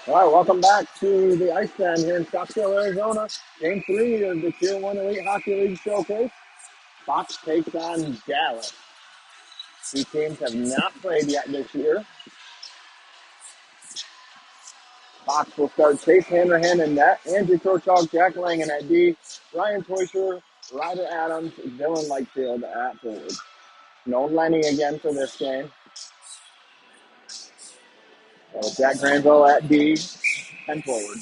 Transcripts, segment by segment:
All right, welcome back to the Ice Den here in Scottsdale, Arizona. Game 3 of the Tier 1 Elite Hockey League Showcase. Fox takes on Dallas. These teams have not played yet this year. Fox will start Chase Hanrahan in net, Andrew Korchak, Jack Langen at D, Ryan Teuscher, Ryder Adams, Dylan Lightfield at forward. No Lenny again for this game. Jack Granville at D, 10 forward.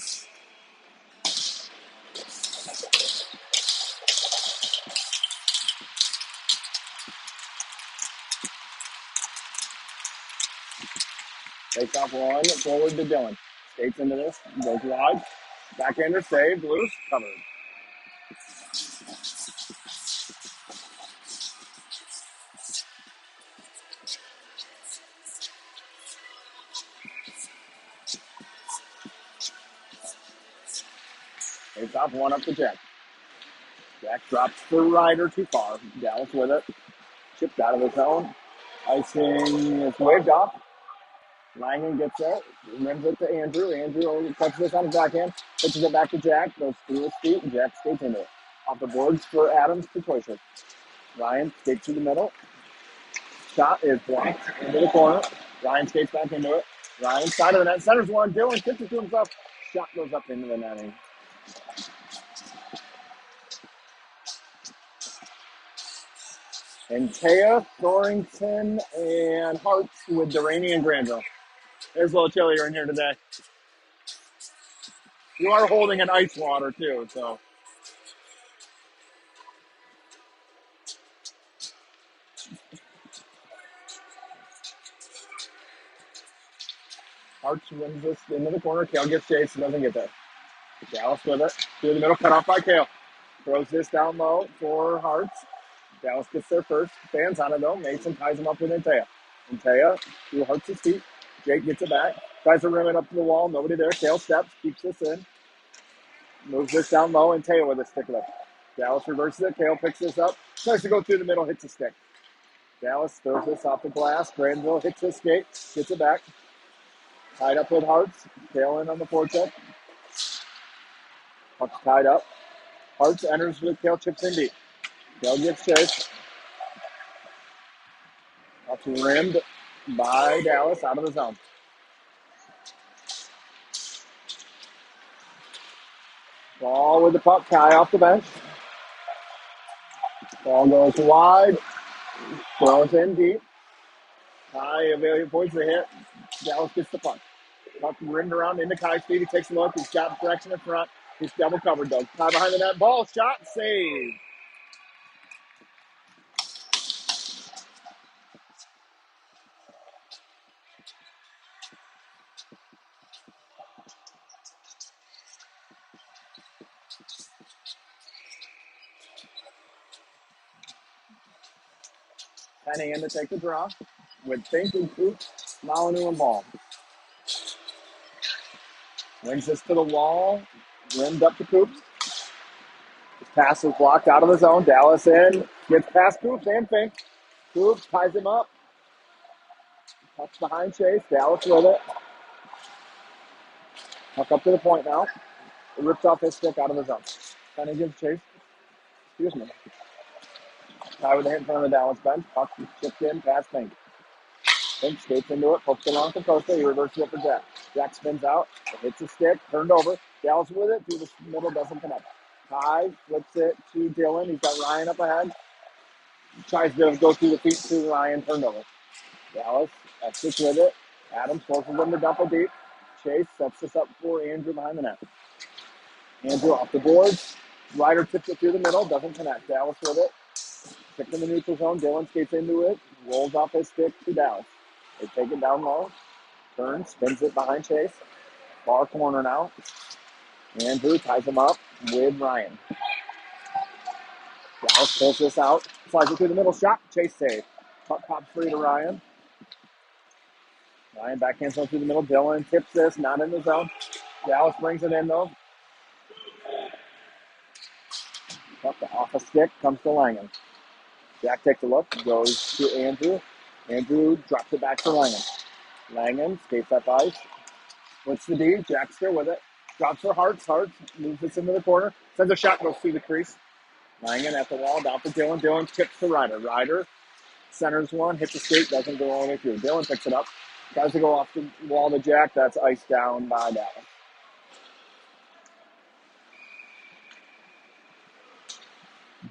Takes off one, forward to Dylan. Skates into this, goes wide. Backhander saved, loose, covered. Takes off one up to Jack. Jack drops for Ryder too far. Dallas with it. Chipped out of the zone. Icing is waved off. Langen gets it. Rims it to Andrew. Andrew touches this on his backhand. Pitches it back to Jack. Goes through his feet, and Jack skates into it. Off the boards for Adams to Teuscher. Ryan skates to the middle. Shot is blocked into the corner. Ryan skates back into it. Ryan side of the net. Centers one. Dylan kicks it to himself. Shot goes up into the netting. And Taya, Thorington, and Hartz with Delaney and Granville. There's a little chillier in here today. You are holding an ice water too, so. Hartz wins this into the corner. Kale gets chased and doesn't get there. Dallas with it. Through the middle, cut off by Kale. Throws this down low for Hartz. Dallas gets there first. Fans on it though. Mason ties him up with Antea. Antea through Hartz's feet. Jake gets it back. Tries to rim it up to the wall. Nobody there. Kale steps. Keeps this in. Moves this down low. And Taya with a stick lift. Dallas reverses it. Kale picks this up. Tries to go through the middle. Hits a stick. Dallas throws this off the glass. Granville hits his skate. Gets it back. Tied up with Hartz. Kale in on the forecheck. Puck's tied up. Hartz enters with Kale, chips in deep. Kale gets chased. Puck's rimmed by Dallas out of the zone. Ball with the puck, Kai off the bench. Ball goes wide. Throws in deep. Kai avoids the hit. Dallas gets the puck. Puck rimmed around into Kai's feet. He takes a look. He's got direction in front. He's double covered, though. Tie behind the net. Ball, shot, save. Penny in to take the draw with Fink and Coops, Molyneux and Ball. Wings this to the wall. Rimmed up to Coops. His pass is blocked out of the zone. Dallas in. Gets past Coops and Fink. Coops ties him up. Touch behind Chase. Dallas with it. Puck up to the point now. It rips off his stick out of the zone. Penny gives Chase. Excuse me. Tie with a hit in front of the Dallas bench. Puck chipped in past Fink. Fink skates into it. Pokes it along to Costa. He reverses it for Jack. Jack spins out. It hits a stick. Turned over. Dallas with it. Through the middle. Doesn't connect. Ty flips it to Dylan. He's got Ryan up ahead. Tries to go through the feet to Ryan. Turned over. Dallas exits with it. Adams forces them to dump it deep. Chase sets this up for Andrew behind the net. Andrew off the boards. Ryder tips it through the middle. Doesn't connect. Dallas with it. Kicked in the neutral zone. Dylan skates into it. Rolls off his stick to Dallas. They take it down low. Turns. Spins it behind Chase. Far corner now. Andrew ties him up with Ryan. Dallas pulls this out. Slides it through the middle. Shot. Chase save. Puck pops free to Ryan. Ryan backhands one through the middle. Dylan tips this. Not in the zone. Dallas brings it in, though. Up off a stick. Comes to Langen. Jack takes a look. Goes to Andrew. Andrew drops it back to Langen. Langen skates up ice. Puts the D. Jack's still with it. Drops for Hartz. Hartz moves this into the corner. Sends a shot. Goes through the crease. Langen at the wall. Down for Dylan. Dylan tips to Ryder. Ryder centers one. Hits the skate. Doesn't go all the way through. Dylan picks it up. Tries to go off the wall to Jack. That's iced down by Dallas.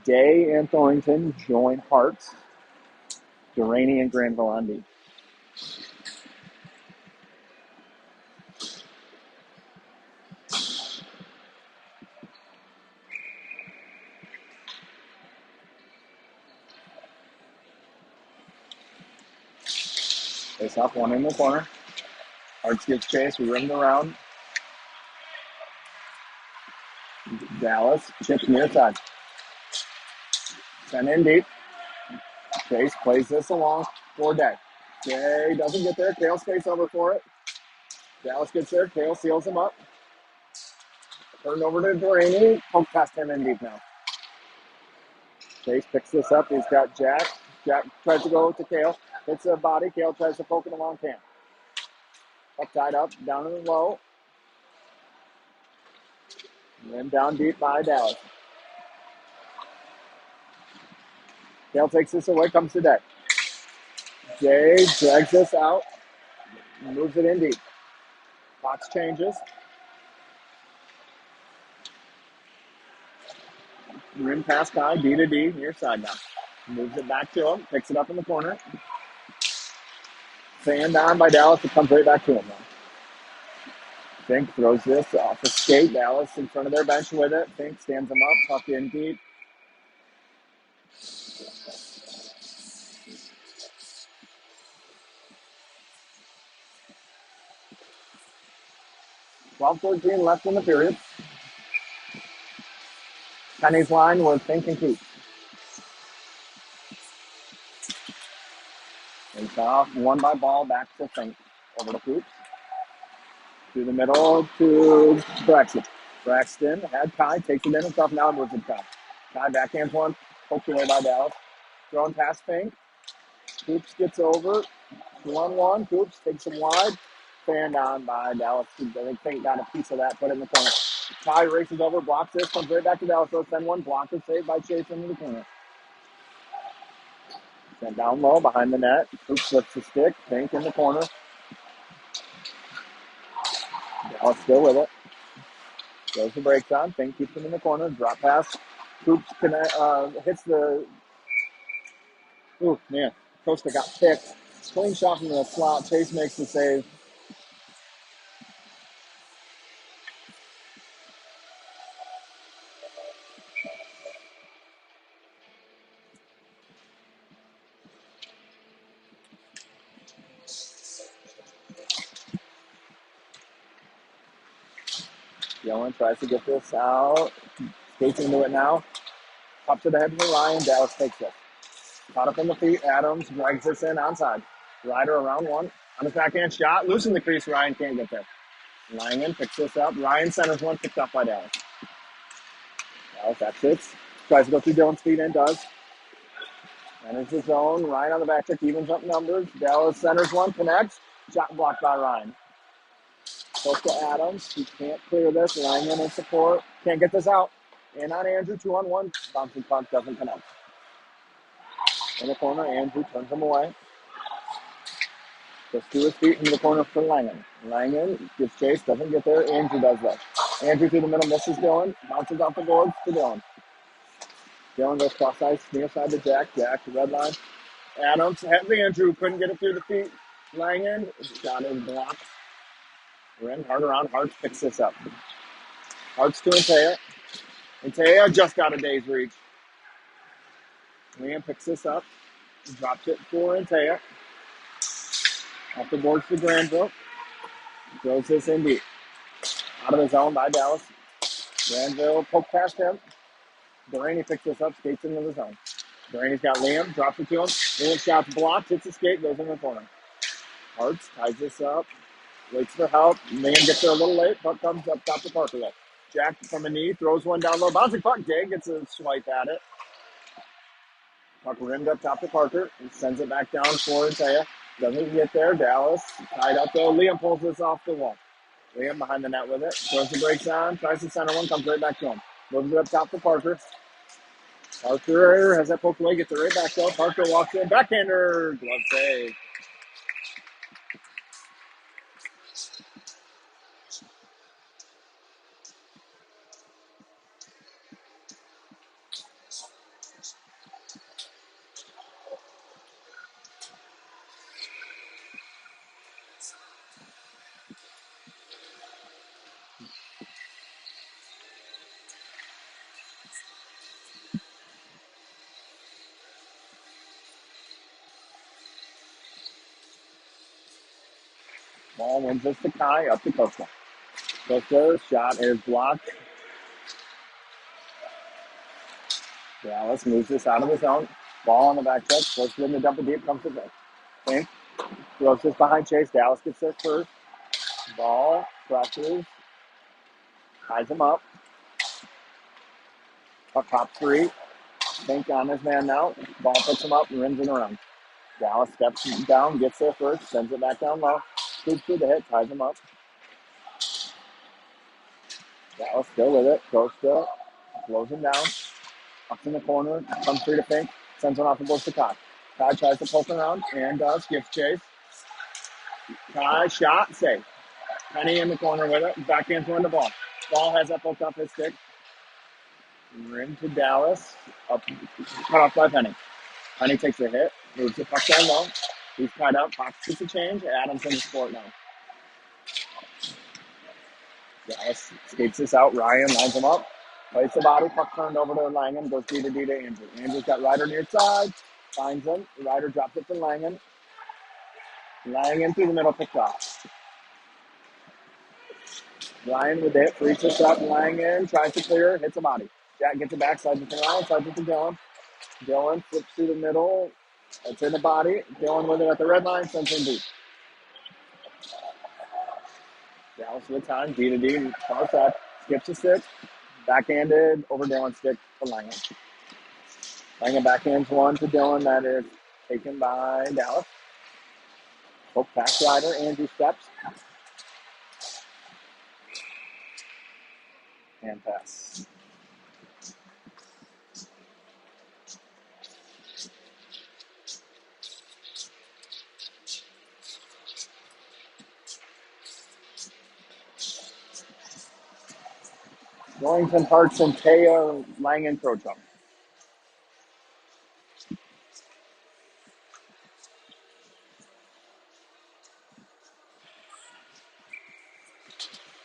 Day and Thornton join Hartz. Duraney and Granville on D. Face off one in the corner. Hartz gives chase. We rim around. Dallas chips near side. Send in deep. Chase plays this along for Day. Day doesn't get there. Kale skates over for it. Dallas gets there. Kale seals him up. Turned over to Duraney. Poke past him in deep now. Chase picks this up. He's got Jack. Jack tries to go to Kale. Hits a body. Kale tries to poke it along camp. Puck tied up. Down in the low. And then down deep by Dallas. Kale takes this away. Comes to Day. Day drags this out. Moves it in deep. Fox changes. Rim pass by D to D. Near side now. Moves it back to him. Picks it up in the corner. Fanned on by Dallas. It comes right back to him now. Fink throws this off a skate. Dallas in front of their bench with it. Fink stands him up. Puck in deep. .12-14 left in the period. Penny's line was Fink and Coops. Face off, won by Ball, back to Fink. Over to Coops. Through the middle to Braxton. Braxton had Kai, takes it in himself, now moves it Kai. Kai backhands one, poked away by Dallas. Thrown past Fink. Coops gets over. 1-1. Coops takes him wide. Fanned on by Dallas. I think Fink got a piece of that, put it in the corner. Kai races over, blocks this, comes right back to Dallas. So send one, blocker saved by Chase into the corner. Sent down low behind the net. Coops flips the stick. Fink in the corner. Dallas still with it. Goes the brakes on. Fink keeps him in the corner. Drop pass. Coops hits the. Ooh, man. Costa got picked. Clean shot from the slot. Chase makes the save. Dylan tries to get this out. Skates into it now. Up to the head for Ryan. Dallas takes it. Caught up in the feet. Adams drags this in onside. Ryder around one. On his backhand shot. Losing the crease. Ryan can't get there. Langen picks this up. Ryan centers one. Picked up by Dallas. Dallas exits. Tries to go through Dylan's feet and does. Enters the zone. Ryan on the back check. Evens up numbers. Dallas centers one. Connects. Shot blocked by Ryan. Close to Adams. He can't clear this. Langen in support. Can't get this out. In on Andrew. 2-on-1. Bouncing puck doesn't connect. In the corner. Andrew turns him away. Goes through his feet into the corner for Langen. Langen gets chased. Doesn't get there. Andrew does that. Andrew through the middle. Misses Dylan. Bounces off the boards to Dylan. Dylan goes cross ice. Near side to Jack. Jack to red line. Adams. Heavy Andrew. Couldn't get it through the feet. Langen. Got it blocked. Ren harder on. Hartz picks this up. Hartz to Antea. Antea just got a day's reach. Liam picks this up. Drops it for Antea. Off the boards to Granville. Throws this in deep. Out of the zone by Dallas. Granville poke past him. Duraney picks this up. Skates into the zone. Duraney's got Liam. Drops it to him. Liam shot's blocked. Hits the skate. Goes in the corner. Hartz ties this up. Waits for help. Liam gets there a little late. Puck comes up top to Parker. Jack from a knee. Throws one down low. Bouncing puck. Day gets a swipe at it. Puck rimmed up top to Parker. And sends it back down for Antea. Doesn't get there. Dallas tied up though. Liam pulls this off the wall. Liam behind the net with it. Throws the brakes on. Tries to center one. Comes right back to him. Moves it up top to Parker. Parker has that poke away. Gets it right back though. Parker walks in. Backhander. Glove save. Ball wins this to Kai. Up to Costa. Costa's shot is blocked. Dallas moves this out of the zone. Ball on the back check. Forces it in the double deep. Comes to the Fink. Throws this behind Chase. Dallas gets there first. Ball. Crushes. Ties him up. Puck top three. Fink on his man now. Ball picks him up and rims it around. Dallas steps down. Gets there first. Sends it back down low. Scoops through the hit. Ties him up. Dallas still with it. Costa slows him down. Up in the corner. Comes free to Fink. Sends one off the board to Kai. Kai tries to poke around and does. Gives chase. Kai shot. Save. Penny in the corner with it. Backhand's win the ball. Ball has that poked off his stick. Rim to Dallas. Up, cut off by Penny. Penny takes a hit. Moves the puck down low. He's tied up. Fox gets a change. Adams in the sport now. Dallas skates this out. Ryan lines him up. Plays the body. Puck turned over to Langen. Goes D to Andrew. Andrew's got Ryder near side. Finds him. Ryder drops it to Langen. Langen through the middle. Picked off. Ryan with it. Frees this up. Langen tries to clear. Hits a body. Jack gets it back. Slides it to Ryan. Slides it to Dylan. Dylan flips through the middle. It's in the body. Dylan with it at the red line. Sends him deep. Dallas with time. D to D. Far side. Skips a stick. Backhanded over Dylan's stick to Langen. Langen backhands one to Dylan. That is taken by Dallas. Hope pass Ryder. Andrew steps. And pass. Wellington, Hartz, and Teo, Langen, Crotrom.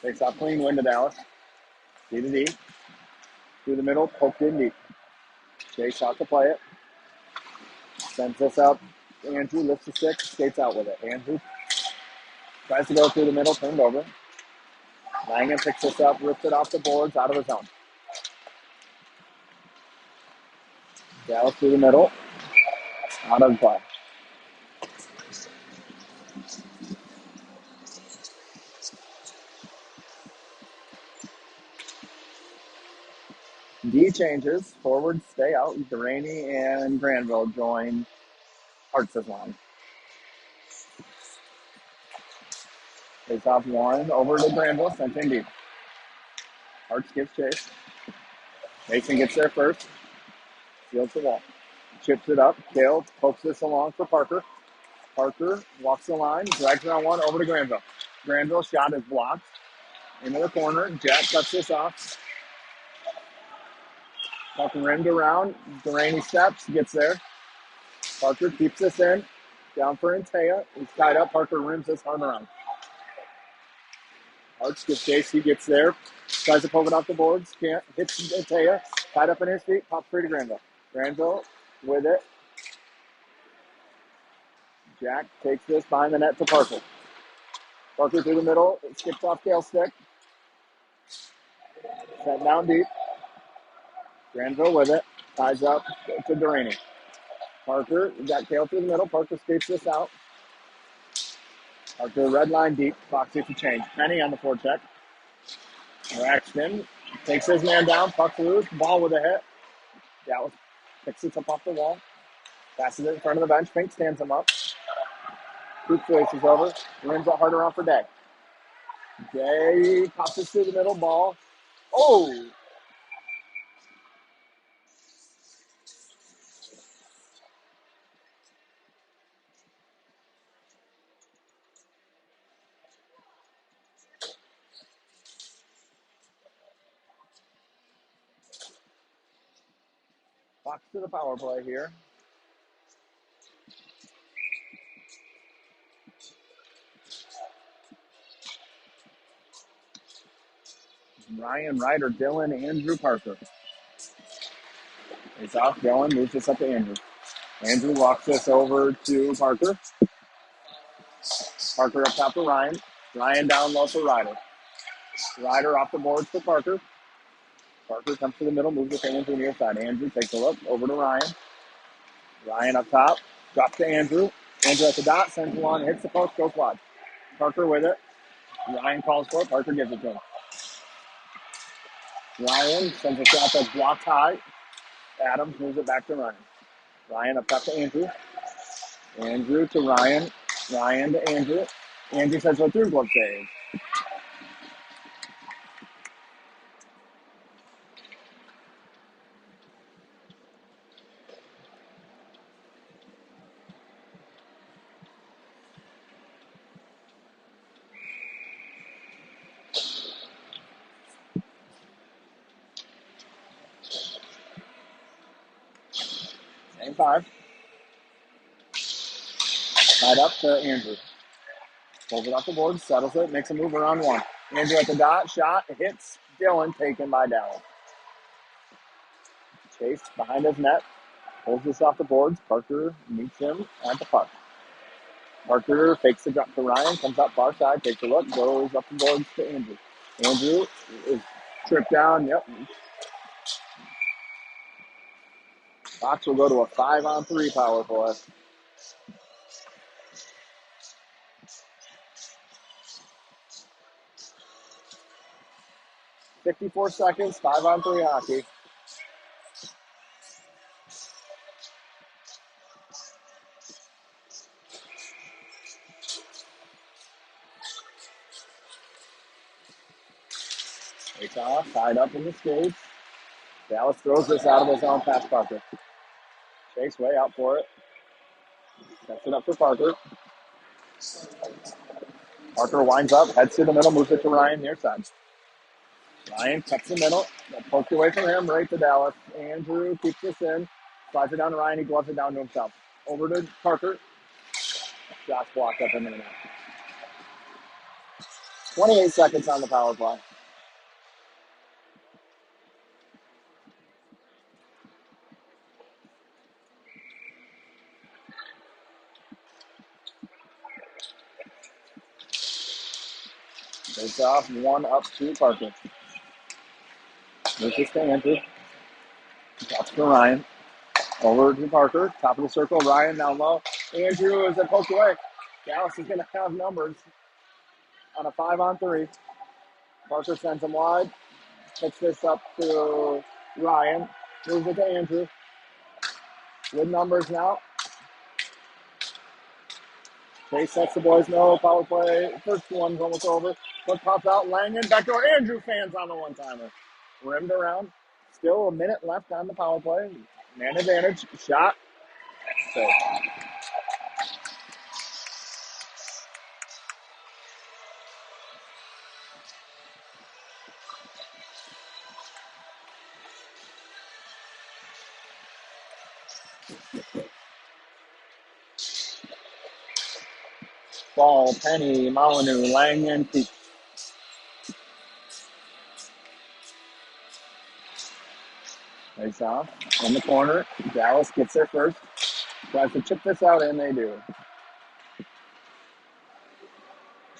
Takes off clean, win to Dallas. D to D. Through the middle, poked in deep. Chase out to play it. Sends this up. Andrew lifts the stick, skates out with it. Andrew tries to go through the middle, turned over. Langen picks this up, rips it off the boards, out of his zone. Dallas through the middle, out of play. D changes. Forwards stay out. Delaney and Granville join Hart's line. Face off one over to Granville, sent in deep. Hart's gives chase. Mason gets there first. Steals the wall. Chips it up. Kale pokes this along for Parker. Parker walks the line, drags it on one over to Granville. Granville's shot is blocked into the corner. Jack cuts this off. Parker rimmed around. Delaney steps, gets there. Parker keeps this in. Down for Antea. He's tied up. Parker rims this hard around. Arch gets chase. He gets there. Tries to poke it off the boards. Can't. Hits Antea. Tied up in his feet. Pops free to Granville. Granville with it. Jack takes this behind the net to Parker. Parker through the middle. It skips off Kale's stick. Sent down deep. Granville with it. Ties up to Delaney. Parker got Kale through the middle. Parker skates this out. Parker red line deep. Clock takes a change. Penny on the forecheck. Raxton takes his man down. Puck loose. Ball with a hit. Dallas picks it up off the wall. Passes it in front of the bench. Fink stands him up. Hoop faces over. Rims it harder on for Day. Day pops it through the middle. Ball. Oh! Fox to the power play here. Ryan Ryder, Dylan, Andrew Parker. It's off. Dylan moves this up to Andrew. Andrew walks this over to Parker. Parker up top to Ryan. Ryan down low for Ryder. Ryder off the boards for Parker. Parker comes to the middle, moves it to Andrew near side. Andrew takes a look over to Ryan. Ryan up top, drops to Andrew. Andrew at the dot, sends one, hits the post, goes wide. Parker with it. Ryan calls for it. Parker gives it to him. Ryan sends a shot that's blocked high. Adams moves it back to Ryan. Ryan up top to Andrew. Andrew to Ryan. Ryan to Andrew. Andrew says a through glove save. Same five. Tied up to Andrew. Pulls it off the board, settles it, makes a move around one. Andrew at the dot, shot, hits Dylan, taken by Dallas. Chase behind his net, pulls this off the boards. Parker meets him at the puck. Parker fakes the drop to Ryan, comes up far side, takes a look, goes up the boards to Andrew. Andrew is tripped down, yep. Fox will go to a 5-on-3 power play. 54 seconds, 5-on-3 hockey. Takes off, tied up in the skates. Dallas throws this out of his own past Parker. Chase way out for it. Sets it up for Parker. Parker winds up, heads to the middle, moves it to Ryan near side. Ryan cuts the middle, poked away from him, right to Dallas. Andrew keeps this in, slides it down to Ryan, he gloves it down to himself. Over to Parker. Shot's blocked up into the net. 28 seconds on the power play. Face off, one up to Parker. Lucas to Andrew. Drops to Ryan. Over to Parker. Top of the circle. Ryan down low. Andrew is a poke away. Dallas is going to have numbers on a 5-on-3. Parker sends him wide. Picks this up to Ryan. Moves it to Andrew. With numbers now. Chase lets the boys know. Power play. First one's almost over. Puck pops out. Langen. Backdoor. Andrew fans on the one-timer. Rimmed around. Still a minute left on the power play. Man advantage. Shot. So Ball, Penny, Molyneux, Langen, Peak. Face off in the corner. Dallas gets there first. Tries to chip this out, and they do.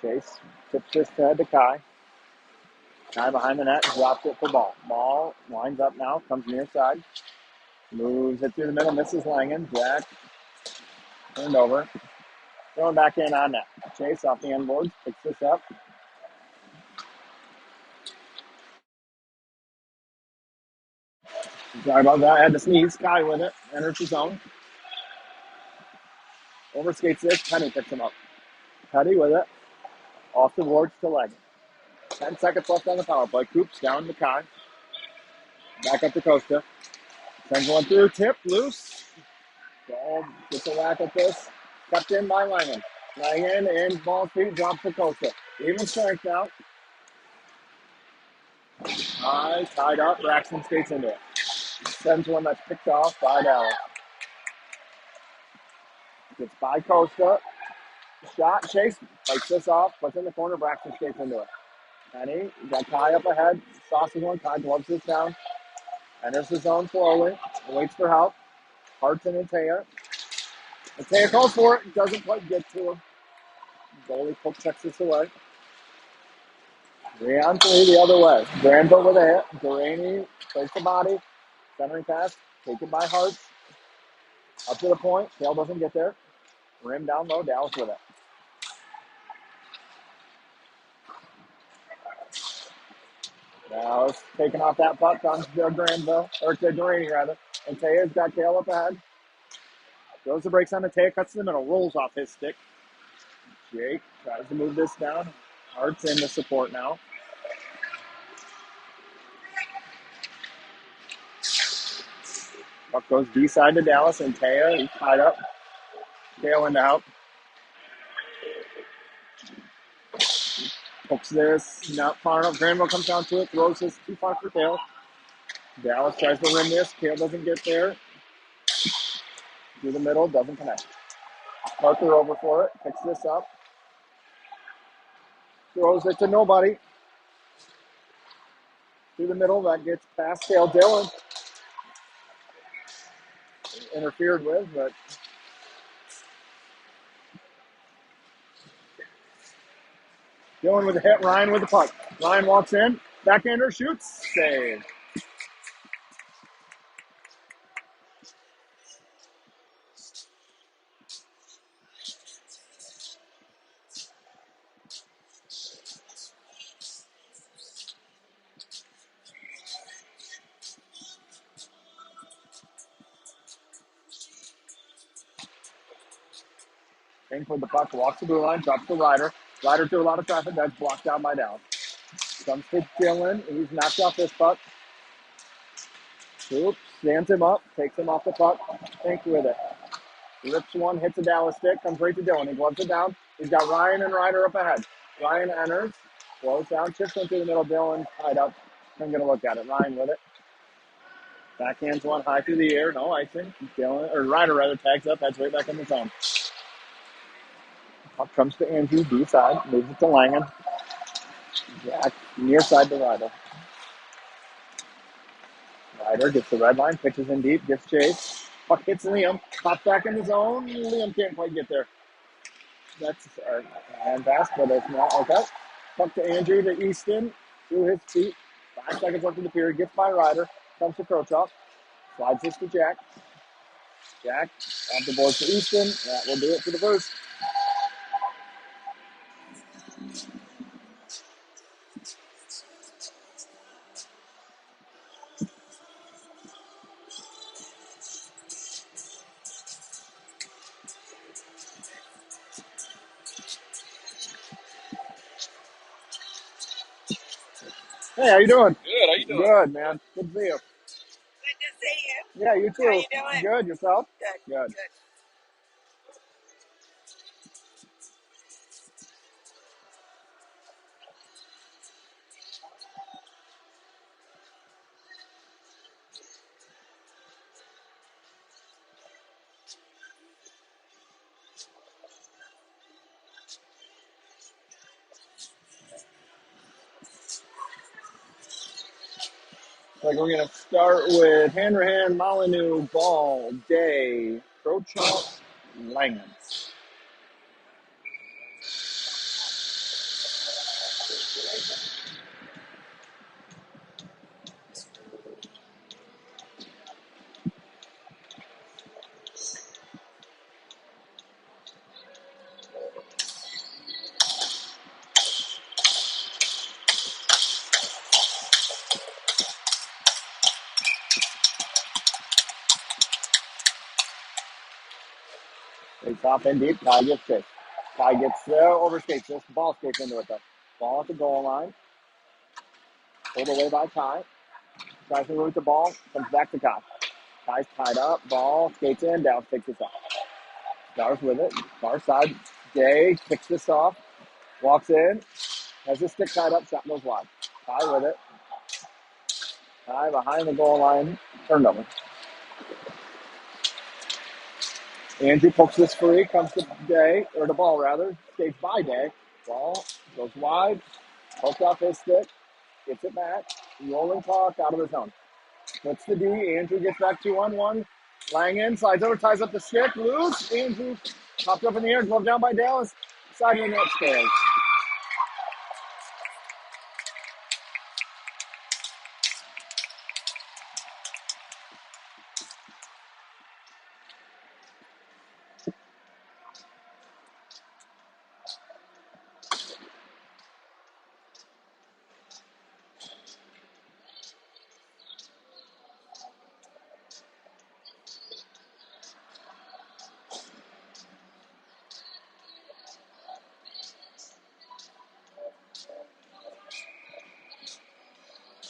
Chase tips this head to Kai. Kai behind the net, drops it for Ball. Ball winds up now, comes near side. Moves it through the middle, misses Langen. Jack turned over. Throwing back in on net. Chase off the end boards, picks this up. Sorry about that. I had to sneeze. Kai with it. Enters the zone. Overskates this. Penny picks him up. Petty with it. Off the boards to Langen. 10 seconds left on the power play. Coops down to Kai. Back up to Costa. Sends one through. Tip. Loose. Ball gets a whack at this. Kept in by Langen. Langen in ball feet. Drops to Costa. Even strength now. High. Tied up. Braxton skates into it. Sends one that's picked off by Dallas. Gets by Costa. Shot. Chase. Fights this off. Puts in the corner. Braxton skates into it. Penny. Got Kai up ahead. Sauces one. Kai gloves this down. Enters the zone slowly. Waits for help. Hartson and Taya. Taya calls for it. Doesn't quite get to him. Goalie poke checks this away. 3-on-3 the other way. Granville with a hit. Duraney plays the body. Centering pass. Taken by Hart. Up to the point. Tail doesn't get there. Rim down low. Dallas with it. Dallas taking off that puck on Granville. Or to Duraney, rather. And Taya's got Tail up ahead. Throws the brakes on the Taya. Cuts to the middle. Rolls off his stick. Jake tries to move this down. Hart's in the support now. Puck goes D-side to Dallas, and Taya, he's tied up. Tail into out. Hooks this, not far enough. Granville comes down to it, throws this too far for Tail. Dallas tries to rim this. Tail doesn't get there. Through the middle, doesn't connect. Parker over for it, picks this up. Throws it to nobody. Through the middle, that gets past Tail. Dillon interfered with, but Dillon with a hit. Ryan with the puck. Ryan walks in. Backhander shoots. Save. King for the puck. Walks the blue line. Drops the Ryder. Ryder through a lot of traffic. That's blocked down by Dallas. Comes to Dillon. He's knocked off this puck. Oops. Stands him up. Takes him off the puck. Fink with it. Rips one. Hits a Dallas stick. Comes right to Dillon. He gloves it down. He's got Ryan and Ryder up ahead. Ryan enters. Slows down. Chips into the middle. Dillon tied up. I'm going to look at it. Ryan with it. Backhands one high through the air. No icing. Dillon, or Ryder rather, tags up. That's right back in the zone. Puck comes to Andrew. B side. Moves it to Langen. Jack near side to Ryder. Ryder gets the red line, pitches in deep, gets Chase. Puck hits Liam, pops back in the zone. Liam can't quite get there. That's a hand pass, but it's not okay. Puck to Andrew to Easton. Through his feet. 5 seconds left in the period. Gets by Ryder. Comes to Krochop. Slides this to Jack. Jack off the board to Easton. That will do it for the first. Hey, how you doing? Good. How you doing? Good, man. Good to see you. Good to see you. Yeah, you too. How you doing? Good. Yourself? Good. Good. Good. Like we're gonna start with Hanrahan, Molyneux, Ball, Day, Krochop, Langham. Takes off in deep. Ty gets it. Ty gets overskates this. Ball skates into it though. Ball at the goal line. Pulled away by Ty. Tries to move the ball. Comes back to Ty. Ty's tied up. Ball skates in. Down. Takes this off. Stars with it. Far side. Day kicks this off. Walks in. Has his stick tied up. Shot goes wide. Ty with it. Ty behind the goal line. Turned over. Andrew pokes this free, comes to Day, or the ball rather, skates by Day. Ball goes wide, pokes off his stick, gets it back, rolling puck out of the zone. Puts the D, Andrew gets back 2-on-1. Langen slides over, ties up the stick, loose. Andrew popped up in the air, glove down by Dallas. Side of the net stays.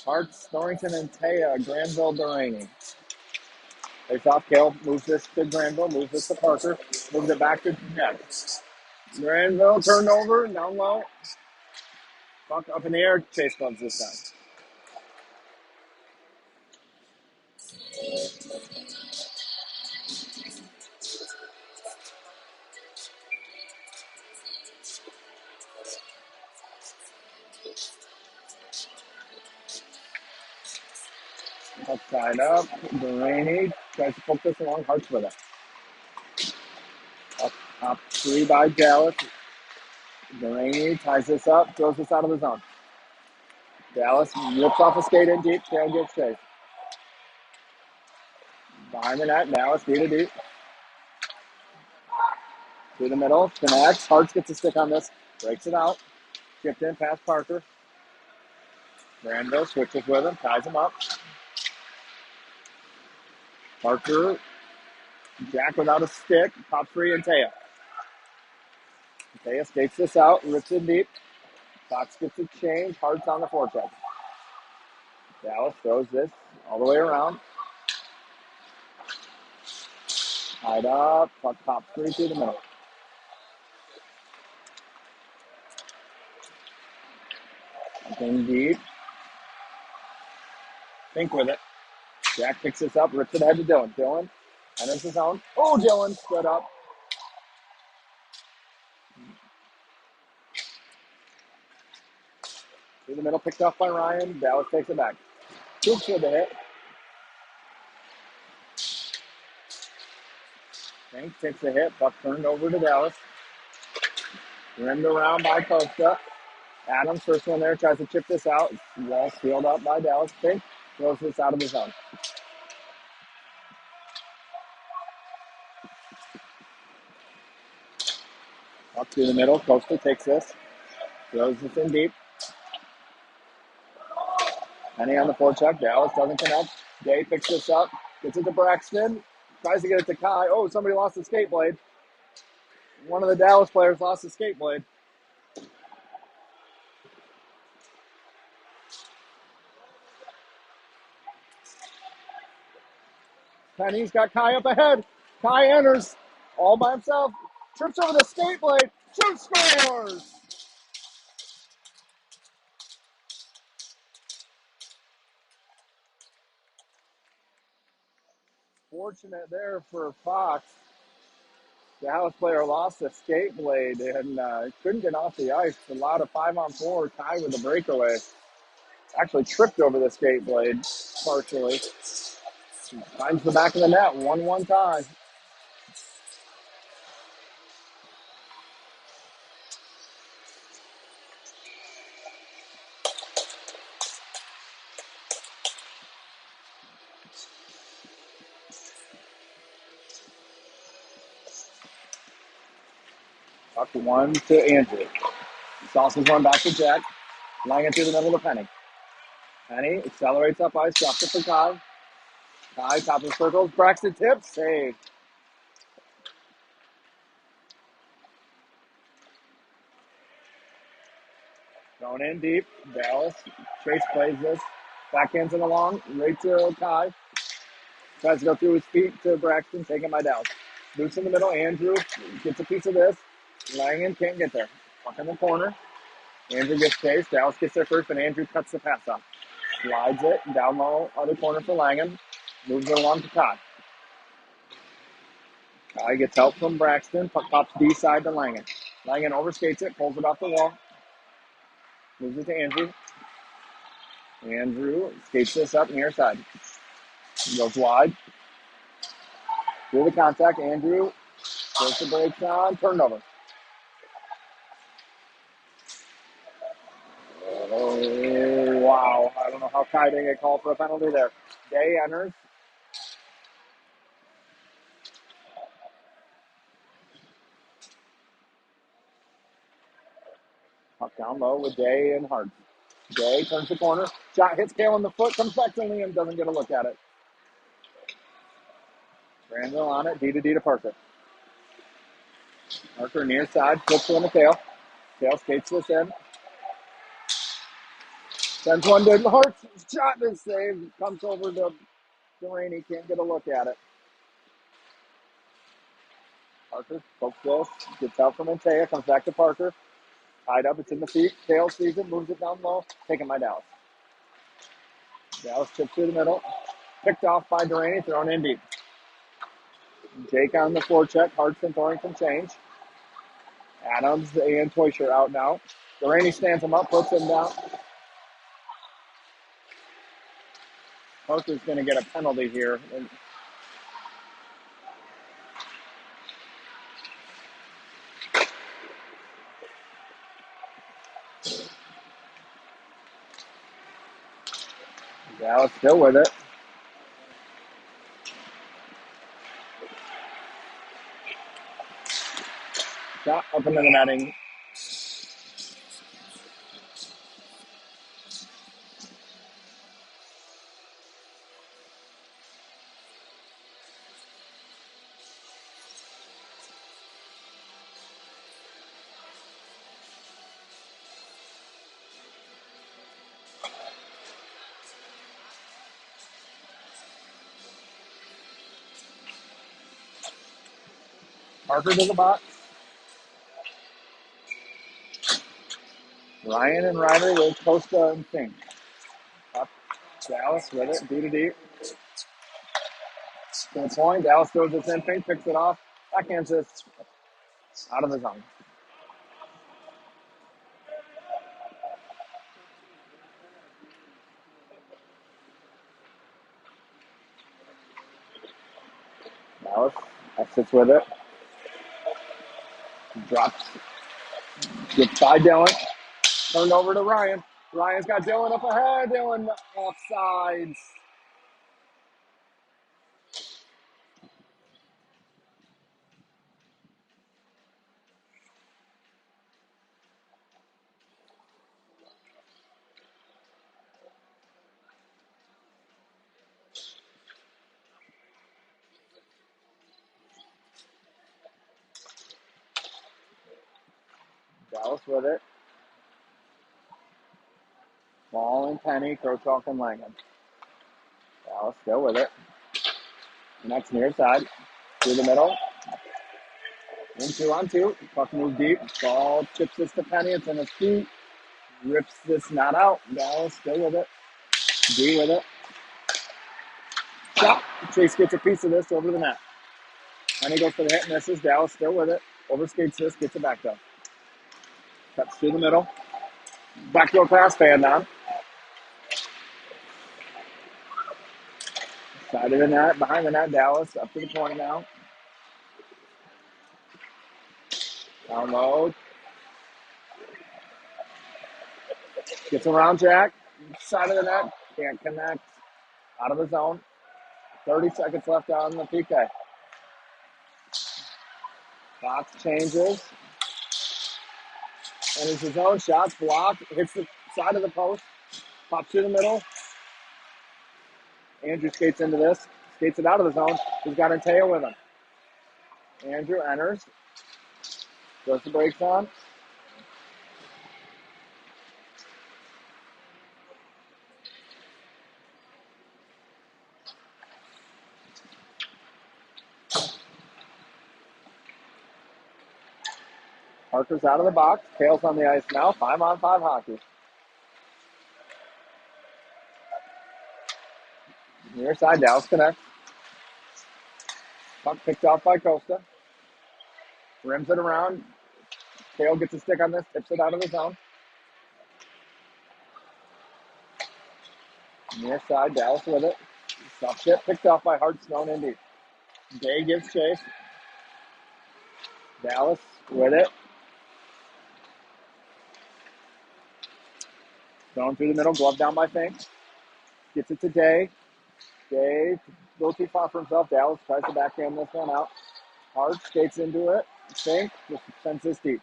Hartz, Thornton, and Taya, Granville, Delaney. Face off, Kale moves this to Granville, moves this to Parker, moves it back to Ned. Granville turned over, down low. Puck up in the air, Chase gloves this time. Puck tied up. Delaney tries to poke this along. Hart's with it. Up 3 by Dallas. Delaney ties this up, throws this out of the zone. Dallas rips off a skate in deep. Tail gets chased. Behind the net, Dallas beat it deep. Through the middle, connects. Hartz gets a stick on this. Breaks it out. Chipped in past Parker. Granville switches with him, ties him up. Parker, Jack without a stick. Top 3 and Taya. Taya skates this out, rips it deep. Fox gets a change. Hart's on the forecheck. Dallas throws this all the way around. Tied up. Puck top 3 through the middle. Something deep. Think with it. Jack picks this up, rips it ahead to Dylan. Dylan enters the zone. Oh, Dylan stood up. Through the middle, picked off by Ryan. Dallas takes it back. Coops with the hit. Hank takes the hit. Buck turned over to Dallas. Rimmed around by Costa. Adams, first one there, tries to chip this out. Wall sealed up by Dallas. Pink throws this out of the zone. Up through the middle. Costa takes this. Throws this in deep. Penny on the forecheck. Dallas doesn't connect. Day picks this up. Gets it to Braxton. Tries to get it to Kai. Oh, somebody lost the skate blade. One of the Dallas players lost the skate blade. Penny's got Kai up ahead. Kai enters all by himself. Trips over the skate blade. Shoots, scores! Fortunate there for Fox. Dallas player lost the skate blade and couldn't get off the ice. Allowed a 5-on-4 tie with the breakaway. Actually tripped over the skate blade partially. Finds the back of the net. 1-1 tie. Up to one to Andrew. Sauces one back to Jack. Langan through the middle of Penny. Penny accelerates up ice. Drops it for Kai. Kai, top of the circles. Braxton tips. Save. Going in deep. Dallas. Chase plays this. Backhands it along. Right to Kai. Tries to go through his feet to Braxton. Taken by Dallas. Loose in the middle. Andrew gets a piece of this. Langan can't get there. Puck in the corner. Andrew gets chased. Dallas gets there first, but Andrew cuts the pass off. Slides it down low, other corner for Langan. Moves it along to Kai. Kai gets help from Braxton. Puck pops D side to Langan. Langan overskates it, pulls it off the wall. Moves it to Andrew. Andrew skates this up near side. Goes wide. Through the contact. Andrew goes the brakes on. Turnover. Oh, wow. I don't know how Kai didn't get called for a penalty there. Day enters. Puck down low with Day and Hart. Day turns the corner. Shot hits Kale in the foot. Comes back to Liam. Doesn't get a look at it. Randall on it. D to Parker. Parker near side. Flips one to Kale. Kale skates this in. Sends one to Hart. Shot and save. Comes over to Delaney. Can't get a look at it. Parker pokes this. Gets out from Antea. Comes back to Parker. Tied up. It's in the feet. Kale sees it. Moves it down low. Taken by Dallas. Dallas chips through the middle. Picked off by Delaney. Thrown in deep. Jake on the forecheck. Hartson throwing some change. Adams and Toysher out now. Delaney stands him up. Puts him down. Parker's going to get a penalty here. Dallas still with it. Shot up into the netting. Parker to the box. Ryan and Ryder with Costa and Fink. Up Dallas with it. D to D. To the point. Dallas throws this in. Fink picks it off. Backhands this out of the zone. Dallas exits with it. Drops. Gets by Dylan. Turned over to Ryan. Ryan's got Dylan up ahead. Dylan offsides. Dallas with it. Ball and Penny, Kirchhoff and Langham. Dallas still with it. Next near side. Through the middle. In 2-on-2. Puck moves deep. Ball chips this to Penny. It's in his feet. Rips this not out. Dallas still with it. D with it. Shot. Chase gets a piece of this over the net. Penny goes for the hit, misses. Dallas still with it. Overskates this, gets it back though. Cuts through the middle. Backdoor pass, fan down. Side of the net, behind the net, Dallas up to the point now. Down low. Gets around Jack. Side of the net. Can't connect. Out of the zone. 30 seconds left on the PK. Fox changes. And it's his own shot. Blocked. Hits the side of the post. Pops through the middle. Andrew skates into this. Skates it out of the zone. He's got Anteo with him. Andrew enters. Goes the brakes on. Parker's out of the box. Kale's on the ice now. 5-on-5 hockey. Near side, Dallas connects. Puck picked off by Costa. Rims it around. Kale gets a stick on this. Tips it out of the zone. Near side, Dallas with it. Stuffs it. Picked off by Hart, Snow, and Indy. Day gives chase. Dallas with it. Going through the middle. Glove down by Fink. Gets it to Day. Day goes too far for himself. Dallas tries to backhand this one out. Hart skates into it. Fink just sends this deep.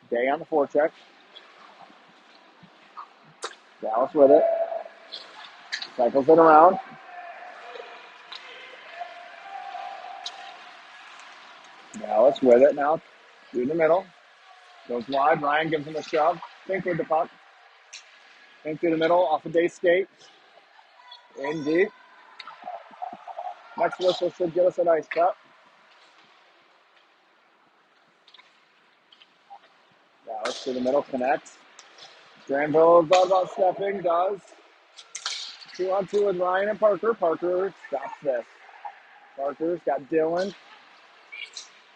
Day on the forecheck. Dallas with it. Cycles it around. Dallas with it now. Through the middle. Goes wide. Ryan gives him a shove. Fink with the puck. Fink through the middle. Off a Day skate. In deep. Next whistle should get us an ice cut. Dallas through the middle. Connects. Granville thought about stepping. Does. 2-on-2 with Ryan and Parker. Parker stops this. Parker's got Dylan.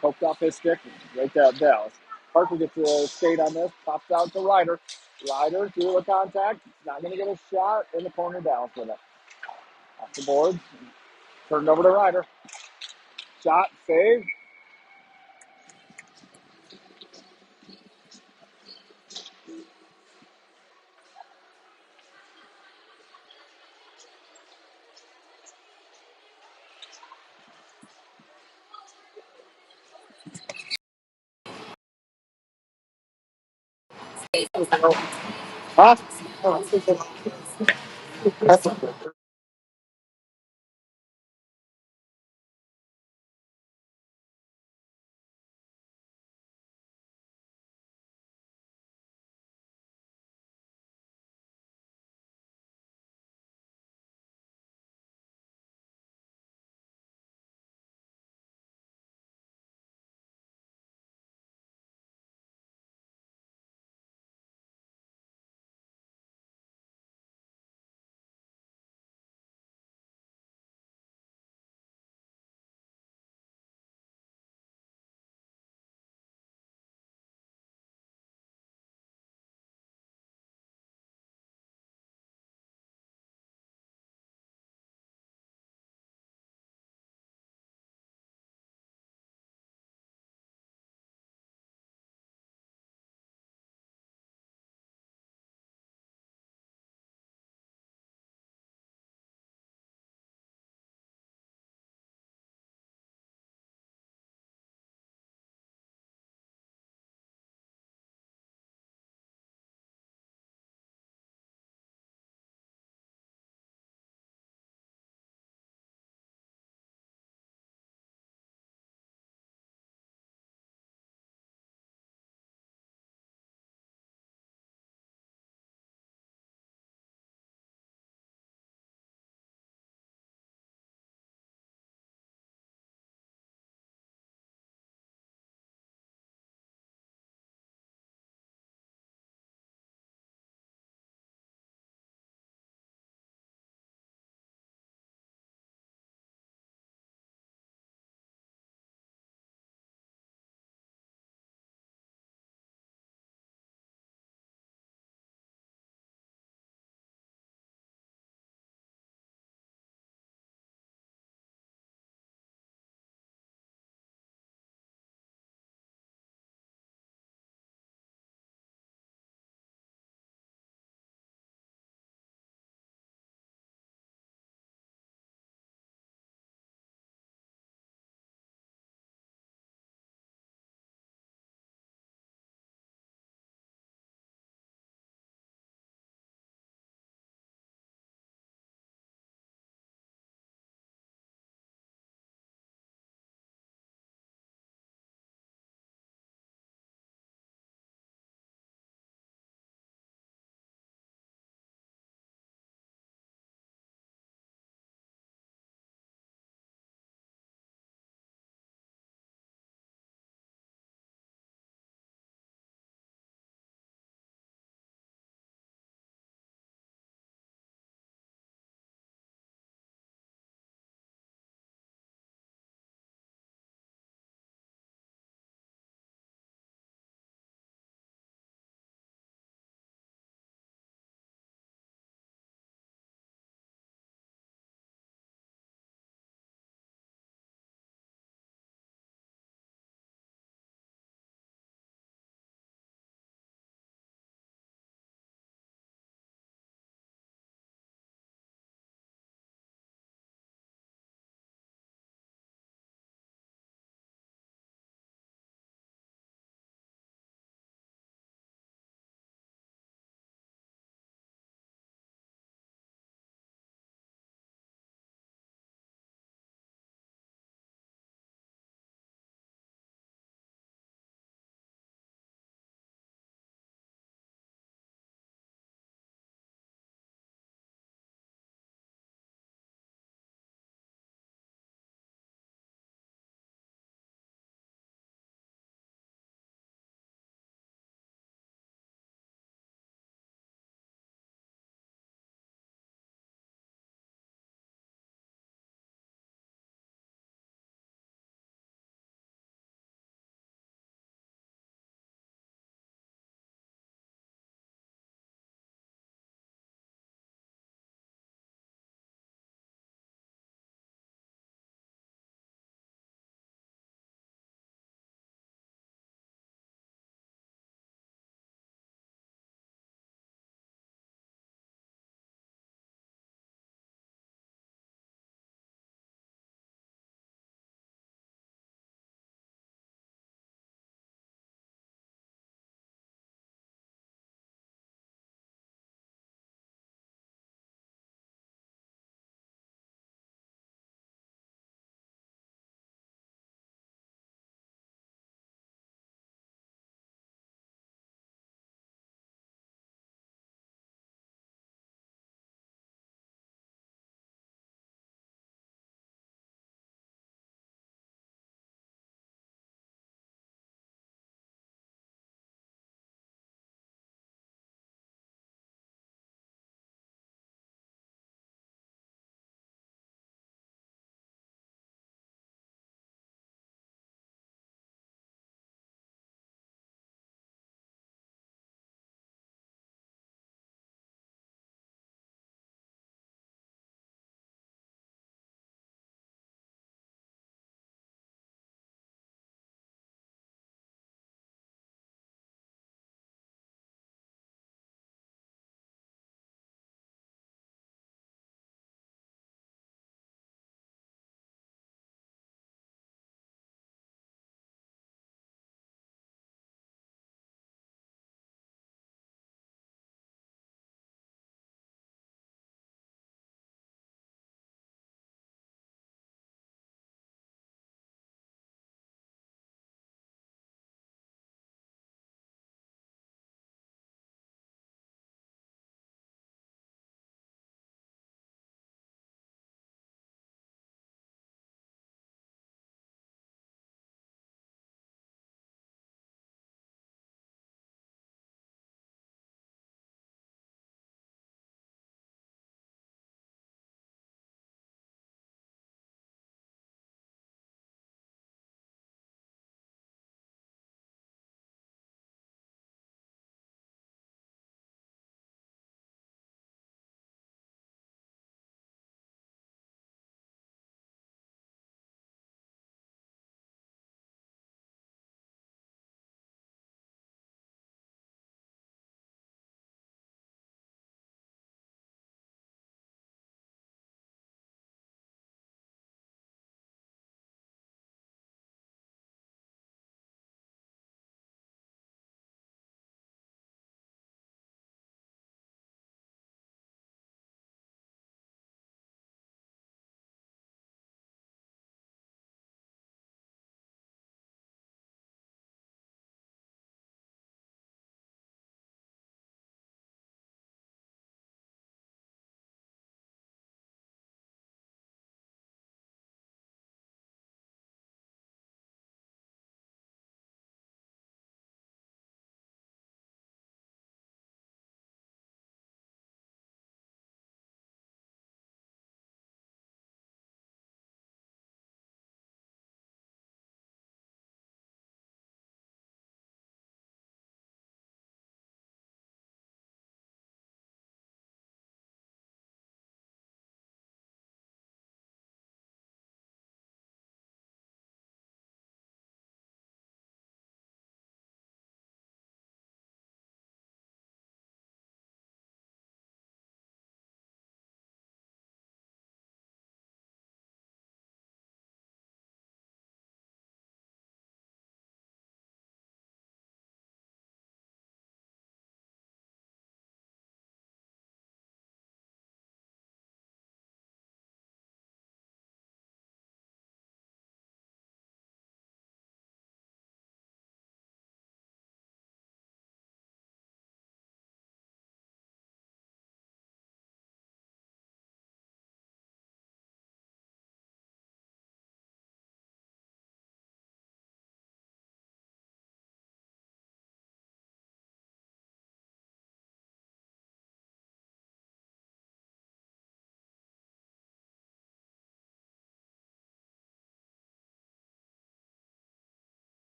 Poked off his stick. Right there, Dallas. Parker gets a skate on this. Pops out to Ryder. Ryder through the contact. Not going to get a shot in the corner. Dallas with it. Off the board. Turned over to Ryder. Shot. Save. Huh?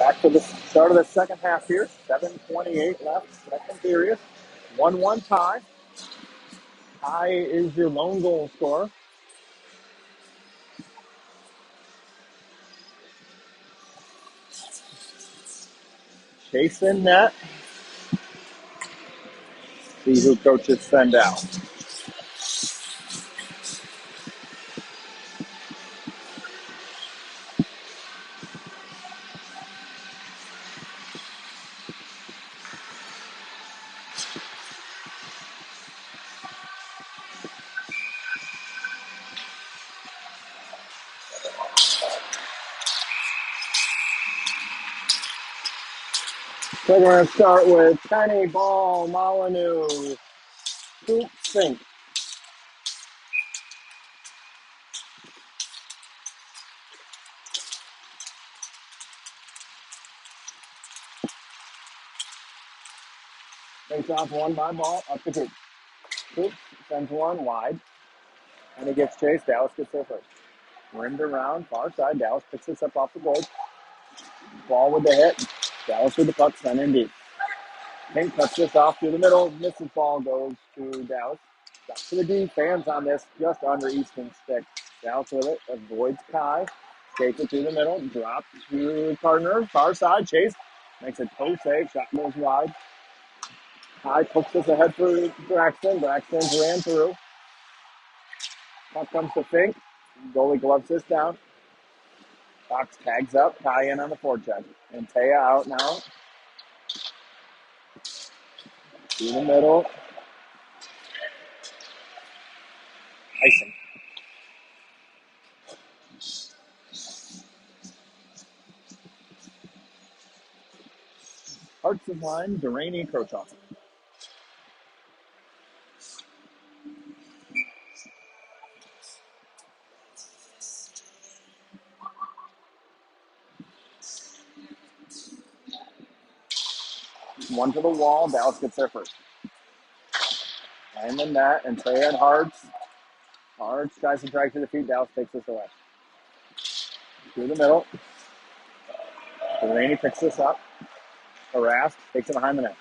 Back to the start of the second half here. 7:28 left, second period. 1-1 tie. Tie is your lone goal scorer. Chasing net. See who coaches send out. So we're going to start with Penny, Ball, Molyneux, Coop, Sink. Face off one by Ball, up to Coop. Coop sends one wide, and he gets chased. Dallas gets there first. Rimmed around, far side. Dallas picks this up off the board. Ball with the hit. Dallas with the puck, sent in deep. Pink cuts this off through the middle. Misses ball, goes to Dallas. Got to the D. Fans on this, just under Easton's stick. Dallas with it, avoids Kai. Skates it through the middle, drops to partner. Far side, chase. Makes a toe save. Shot goes wide. Kai pokes this ahead for Braxton. Braxton's ran through. Puck comes to Fink. Goalie gloves this down. Fox tags up. Kai in on the forecheck. And Taya out now. Through the middle. Icing. Hearts of line, Delaney, Krochoff. One to the wall. Dallas gets there first. And then that, and Taya and Hards. Hards tries to drag to the feet. Dallas takes this away. Through the middle. Delaney picks this up. Harassed, takes it behind the net.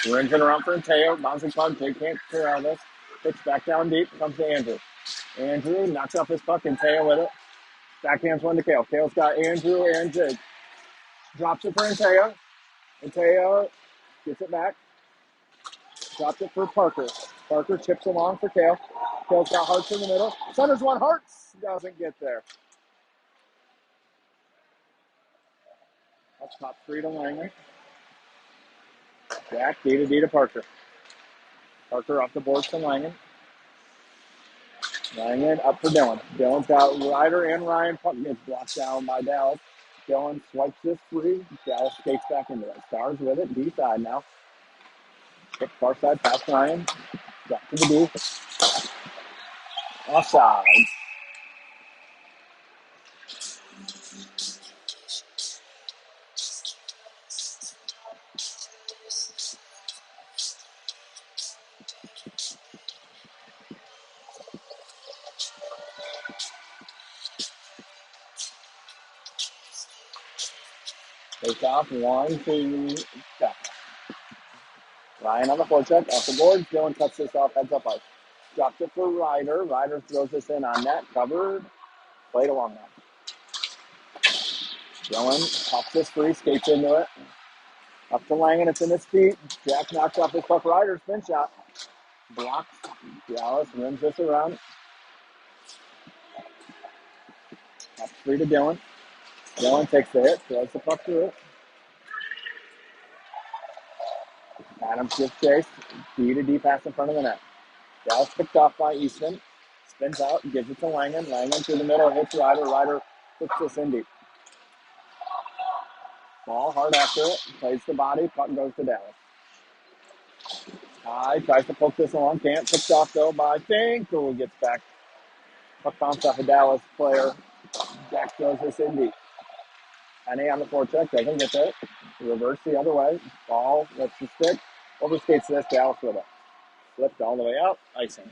Rims it around for Teo. Bouncing puck. Jake can't clear out of this. Pitch back down deep. Comes to Andrew. Andrew knocks off his puck and Teo with it. Backhands one to Kale. Kale's got Andrew and Jake. Drops it for Anteo. Anteo gets it back. Drops it for Parker. Parker chips along for Kale. Kale's got Hartz in the middle. Centers one. Hartz doesn't get there. That's top three to Langley. Jack, D to D to Parker. Parker off the boards to Langen. Langen up for Dylan. Dylan's got Ryder and Ryan. Puck gets blocked down by Dallas. Dylan swipes this free. Dallas skates back into it. Stars with it. D side now. Hit far side past Ryan. Back to the D. Offside. Takes off one, two, back. Ryan on the forecheck, off the board. Dylan cuts this off, heads up ice. Drops it for Ryder. Ryder throws this in on net, covered. Played along that. Dylan pops this free, skates into it. Up to Langen, it's in his feet. Jack knocks off his puck. Ryder, spin shot. Blocks. Dallas rims this around. Up free to Dylan. Dylan takes the hit, throws the puck through it. Adams gets chased. D to D pass in front of the net. Dallas picked off by Easton. Spins out, gives it to Langen. Langen through the middle, hits Ryder. Ryder puts this in deep. Ball hard after it. Plays the body. Puck goes to Dallas. High tries to poke this along. Can't. Picked off though by Fink. Who gets back. Puck bounced off a Dallas player. Jack throws this in deep. Penny on the forecheck. Doesn't get there. Reverse the other way. Ball lets the stick. Overskates this. Dallas with it. Flipped all the way out. Icing.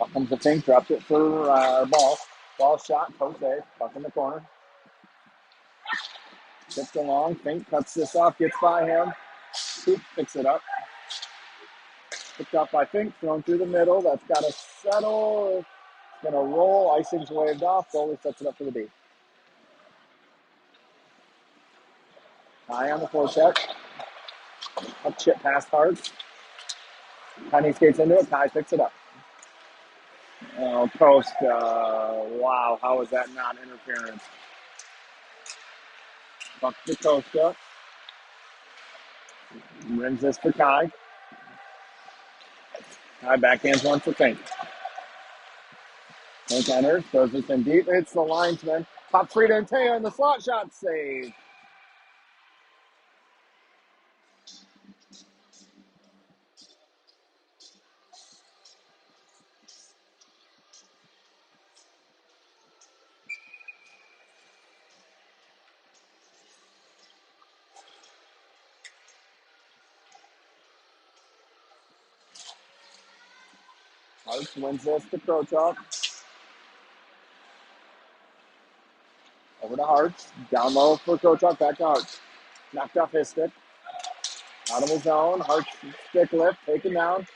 Up comes the Fink, drops it for ball. Ball shot, Jose, buck in the corner. Tipped along, Fink cuts this off, gets by him. Coop picks it up. Picked up by Fink, thrown through the middle. That's got to settle. It's going to roll. Icing's waved off. Goalie sets it up for the beat. High on the forecheck. Up chip past Hartz. Penny skates into it. Ty picks it up. Oh, Coast. Wow, how is that not interference? Buck to Costa. Rims this for Kai. Kai backhands one for Fink. Fink enters, throws this in deep, hits the linesman. Top three to Anteo, and the slot shot save. Hartz wins this to Krochok. Over to Hartz. Down low for Krochok, back to Hartz. Knocked off his stick. Out of his zone. Hartz stick lift, taken down.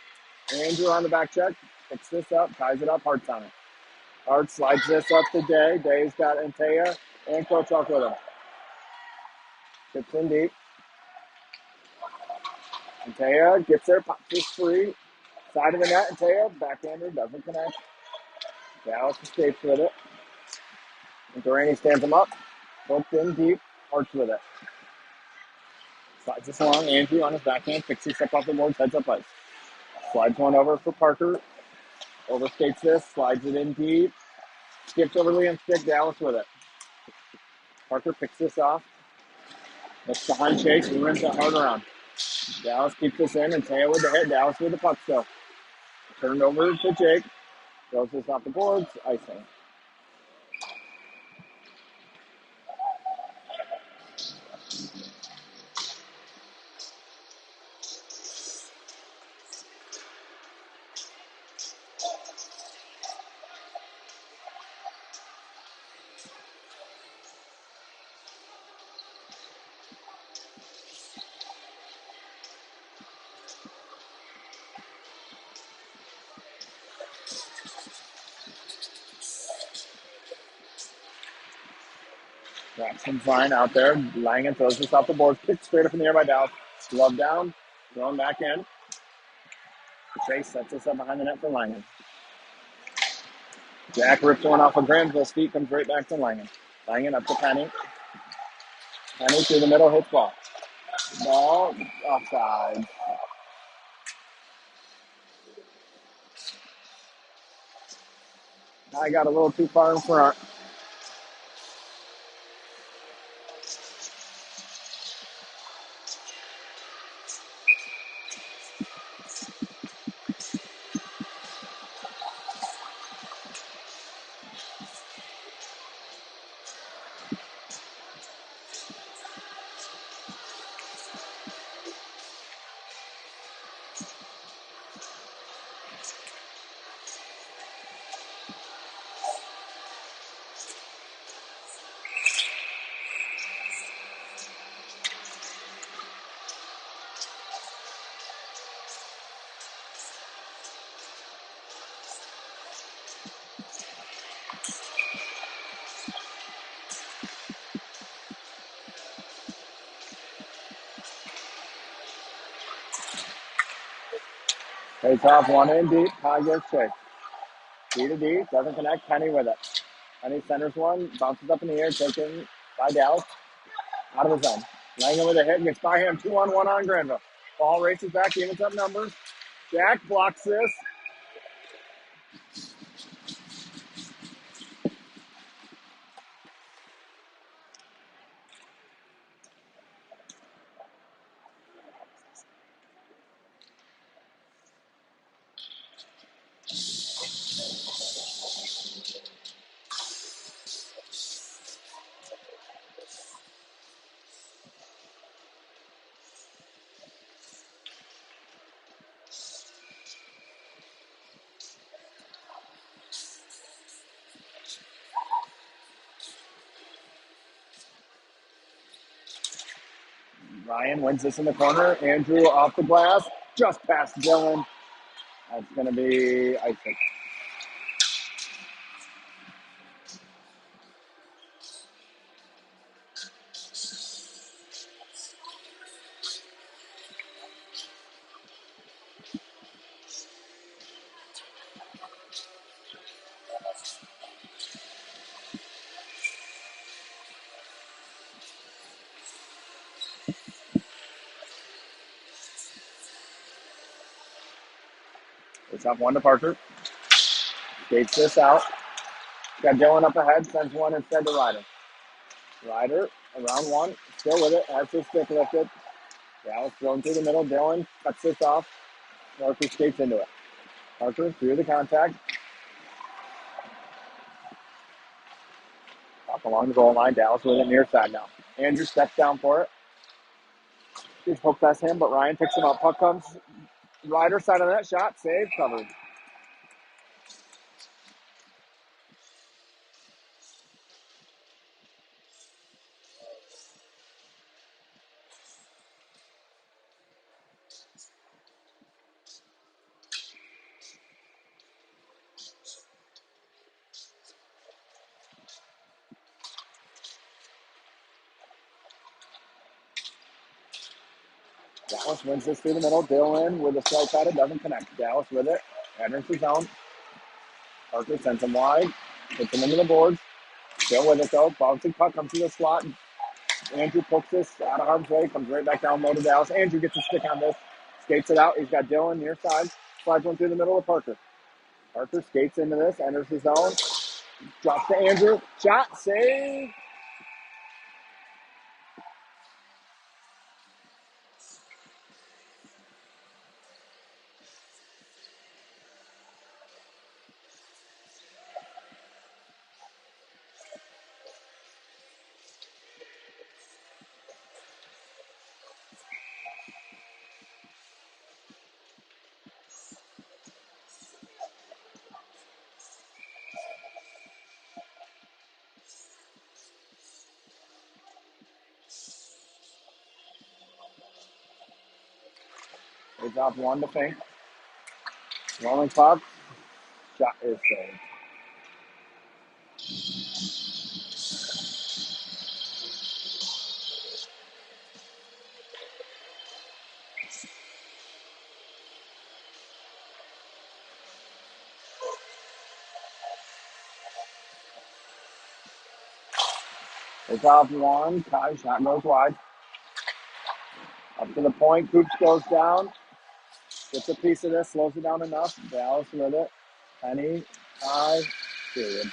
Andrew on the back check. Picks this up, ties it up, Hartz on it. Hartz slides this up to Day. Day's got Anteo and Krochok with him. Tips in deep. Anteo gets there, pops this free. Side of the net, Anteo, backhander, doesn't connect. Dallas escapes with it. And Durrani stands him up. Hooked in deep. Hartz with it. Slides this along. Andrew on his backhand. Picks this up off the boards. Heads up ice. Slides one over for Parker. Overskates this. Slides it in deep. Skips over Liam's stick. Dallas with it. Parker picks this off. Looks behind Chase. He runs it hard around. Dallas keeps this in. And Taya with the hit. Dallas with the puck still. Turned over to Jake. Throws this off the boards. Icing. Jackson's line out there. Langen throws this off the board. Kicked straight up in the air by Dallas. Glove down. Thrown back in. Chase sets this up behind the net for Langen. Jack rips one off of Granville's feet. Comes right back to Langen. Langen up to Penny. Penny through the middle. Hits ball. Ball offside. I got a little too far in front. Takes off one in deep. High gets Chase. D to D. Doesn't connect. Penny with it. Penny centers one. Bounces up in the air. Taken by Dallas. Out of the zone. Langen with a hit. Gets by him. 2-on-1 on Granville. Ball races back. Evens up numbers. Jack blocks this. Ryan wins this in the corner. Andrew off the glass, just past Dylan. That's going to be icing. It's up one to Parker. Skates this out. Got Dylan up ahead, sends one instead to Ryder. Ryder around one, still with it, has his stick lifted. Dallas thrown through the middle. Dylan cuts this off. Parker skates into it. Parker through the contact. Up along the goal line. Dallas with it near side now. Andrew steps down for it. He's hooked past him, but Ryan picks him up. Puck comes. Ryder side of that shot. Save. Covered. Dallas wins this through the middle. Dylan with a strike at it. Doesn't connect. Dallas with it. Enters the zone. Parker sends him wide. Puts him into the boards. Still with it though. Bouncing puck comes to the slot. Andrew pokes this out of harm's way. Comes right back down low to Dallas. Andrew gets a stick on this. Skates it out. He's got Dylan near side. Slides one through the middle of Parker. Parker skates into this. Enters the zone. Drops to Andrew. Shot. Save. It's off one to Fink. Rolling puck. Shot is saved. It's off one. Kai shot goes wide. Up to the point. Coops goes down. Gets a piece of this. Slows it down enough. Dallas with it. Penny. Kai. Period.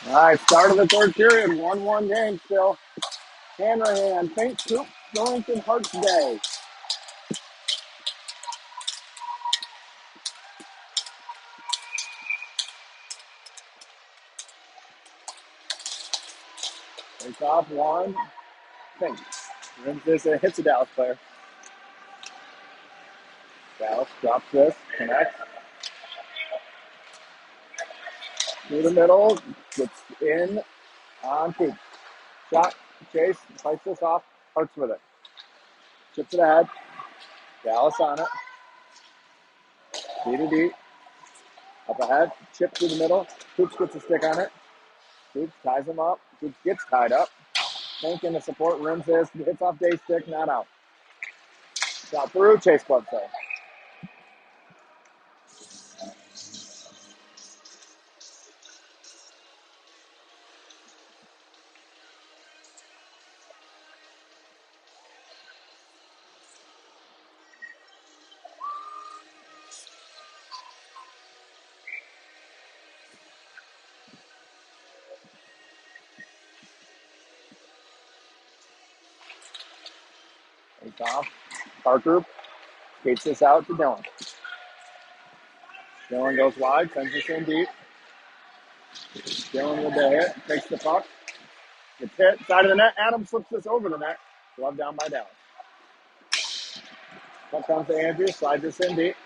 All right, start of the third period. 1-1 game still. Hanrahan, Fink, Coop, Billington, Parks Day. Takes off one. Fink. Wins this and hits a Dallas player. Dallas drops this. Connects. through the middle, gets in on Coop. Shot, Chase, fights this off, Harts with it. Chips it ahead, Dallas on it. D to D, up ahead, chip through the middle. Coops gets a stick on it. Coops ties him up. Coops gets tied up. Tank in the support, rims this, hits off Day's stick, not out. Shot through, Chase club save. Takes off. Parker skates this out to Dylan. Dylan goes wide, sends this in deep. Dylan with the hit, takes the puck. Gets hit, side of the net. Adam slips this over the net. Glove down by Dallas. Puck comes to Andrew, slides this in deep.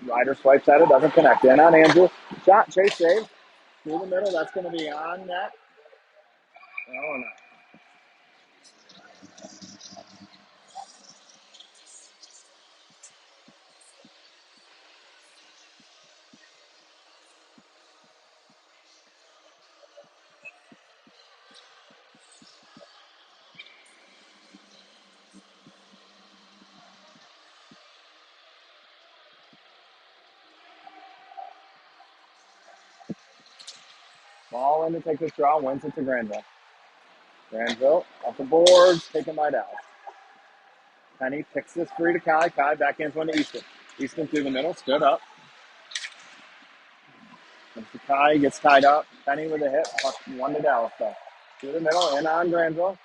Ryder swipes at it, doesn't connect. In on Andrew. Shot, Chase save. Through the middle, that's going to be on net. Oh, no. Ball in to take this draw, wins it to Granville. Granville off the boards, taken by Dallas. Penny picks this free to Kai. Kai back in one to Easton. Easton through the middle, stood up. Comes to Kai, gets tied up. Penny with a hit, puck one to Dallas though. Through the middle, in on Granville.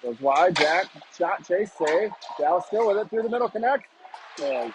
Goes wide, Jack, shot, Chase, save. Dallas still with it, through the middle, connect. Yeah,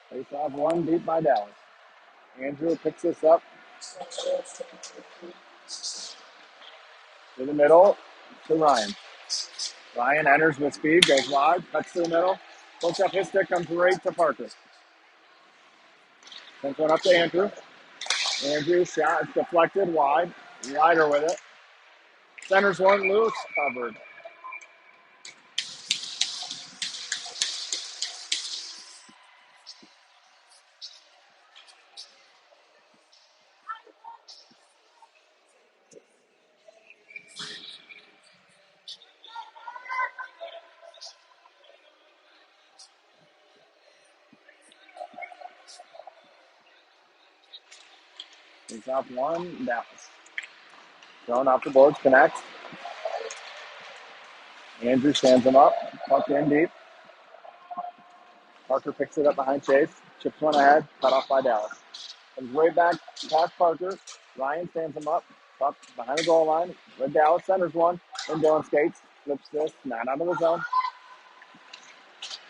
face off one deep by Dallas. Andrew picks this up to the middle to Ryan. Ryan enters with speed, goes wide, cuts to the middle, pulls up his stick, comes right to Parker. Sends one up to Andrew. Andrew shot, it's deflected wide. Ryder with it. Centers one loose, covered. He's off one, Dallas. Thrown off the boards, connects. Andrew stands him up, puck in deep. Parker picks it up behind Chase, chips one ahead, cut off by Dallas. Comes way back past Parker. Ryan stands him up, puck behind the goal line. With Dallas centers one, then Dylan skates, flips this, not out of the zone.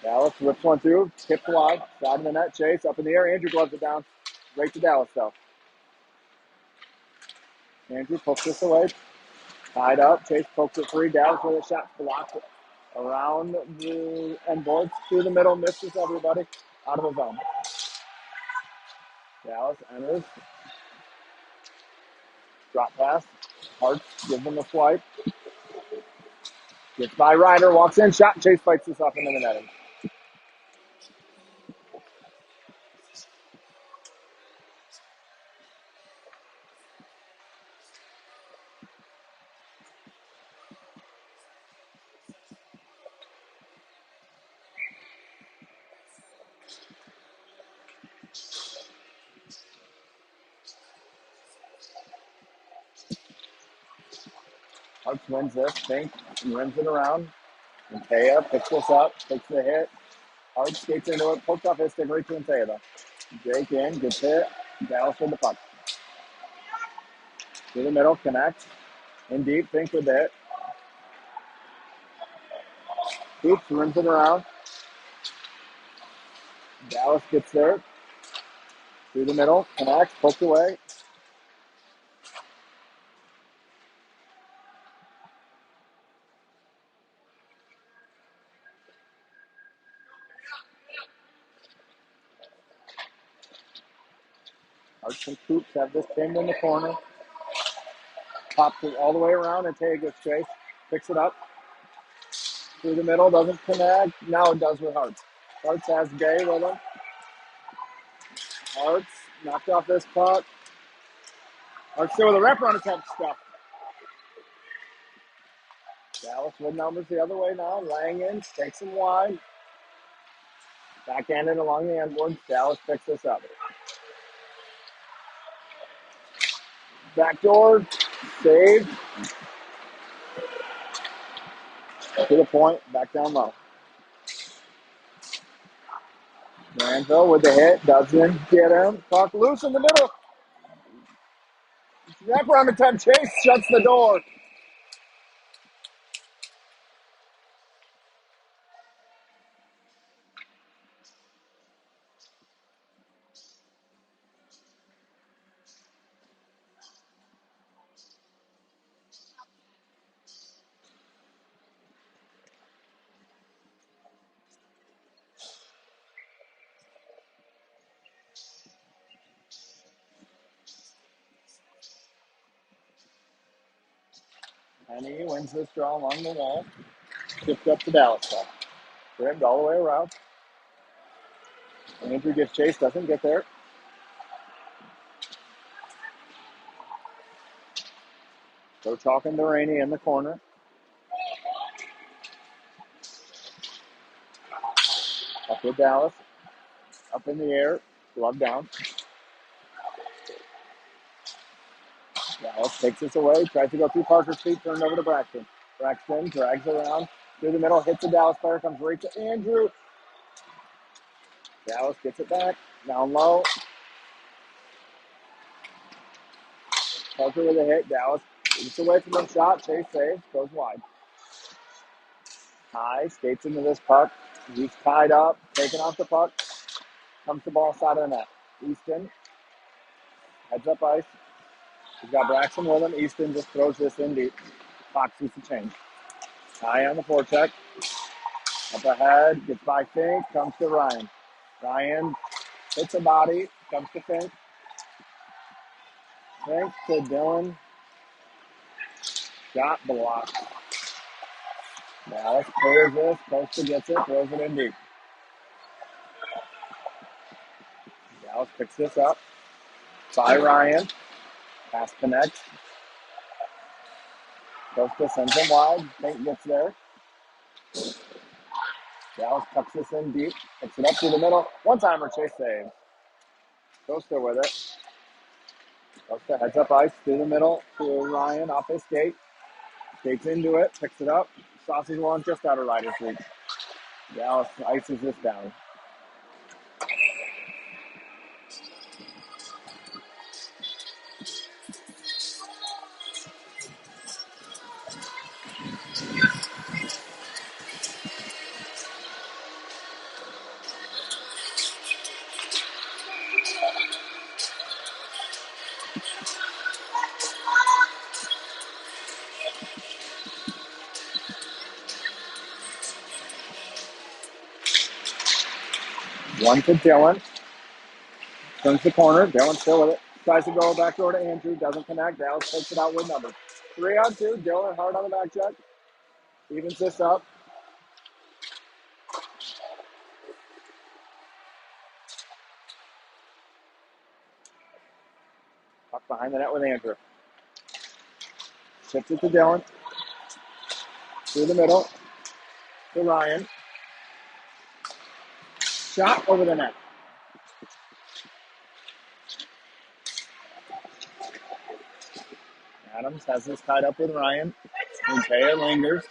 Dallas whips one through, tipped wide, side of the net, Chase up in the air. Andrew gloves it down, right to Dallas though. Andrew pokes this away, tied up. Chase pokes it free. Dallas with a shot blocked around the end boards through the middle, misses everybody out of the zone. Dallas enters, drop pass. Harts gives him a swipe. Gets by Ryder, walks in, shot. Chase fights this off into the netting. Harps wins this. Fink rims it around. And Taya picks this up, takes the hit. Harps skates into it, poked off his stick right to Taya though. Jake in, gets hit. Dallas with the puck. To the middle, connects. In deep, Fink with it. Hoops rims it around. Dallas gets there. Through the middle, connects, poked away. Arts and Coops have this pinned in the corner. Pops it all the way around, and Taya gets chased. Picks it up. Through the middle, doesn't connect. Now it does with Harts. Harts has Gay with him. Harts knocked off this puck. Harts still with a wrap around his head stuff. Dallas with numbers the other way now. Langen takes him wide. Backhanded along the end boards. Dallas picks this up. Backdoor. Saved. To the point. Back down low. Granville with the hit. Doesn't get him. Puck loose in the middle. Wrap around attempt. Chase shuts the door. Penny wins this draw along the wall. Tipped up to Dallas. Ribbed all the way around. Andrew gets chased. Doesn't get there. So talking to Rainey in the corner. Up with Dallas. Up in the air. Glove down. Dallas takes this away. Tries to go through Parker's feet. Turned over to Braxton. Braxton drags around. Through the middle. Hits the Dallas player. Comes right to Andrew. Dallas gets it back. Down low. Parker with a hit. Dallas gets away from the shot. Chase saves. Goes wide. High. Skates into this puck. He's tied up. Taking off the puck. Comes the ball side of the net. Easton. Heads up ice. He's got Braxton with him. Easton just throws this in deep. Fox needs to change. High on the forecheck. Up ahead. Gets by Fink. Comes to Ryan. Ryan hits a body. Comes to Fink. Fink to Dylan. Shot blocked. Dallas clears this. Costa gets it. Throws it in deep. Dallas picks this up. By Ryan. Pass connects. Costa sends him wide. Fink gets there. Dallas tucks this in deep. Picks it up through the middle. One-timer. Chase saves. Costa with it. Costa heads up ice through the middle to Ryan off his skate. Skates into it. Picks it up. Sausage one just out of rider's reach. Dallas ices this down. One to Dylan. Turns the corner. Dylan still with it. Tries to go back door to Andrew. Doesn't connect. Dallas takes it out with numbers. 3-on-2. Dylan hard on the back check. Evens this up. Puck behind the net with Andrew. Ships it to Dylan. Through the middle. To Ryan. Shot over the net. Adams has this tied up with Ryan. Antea lingers.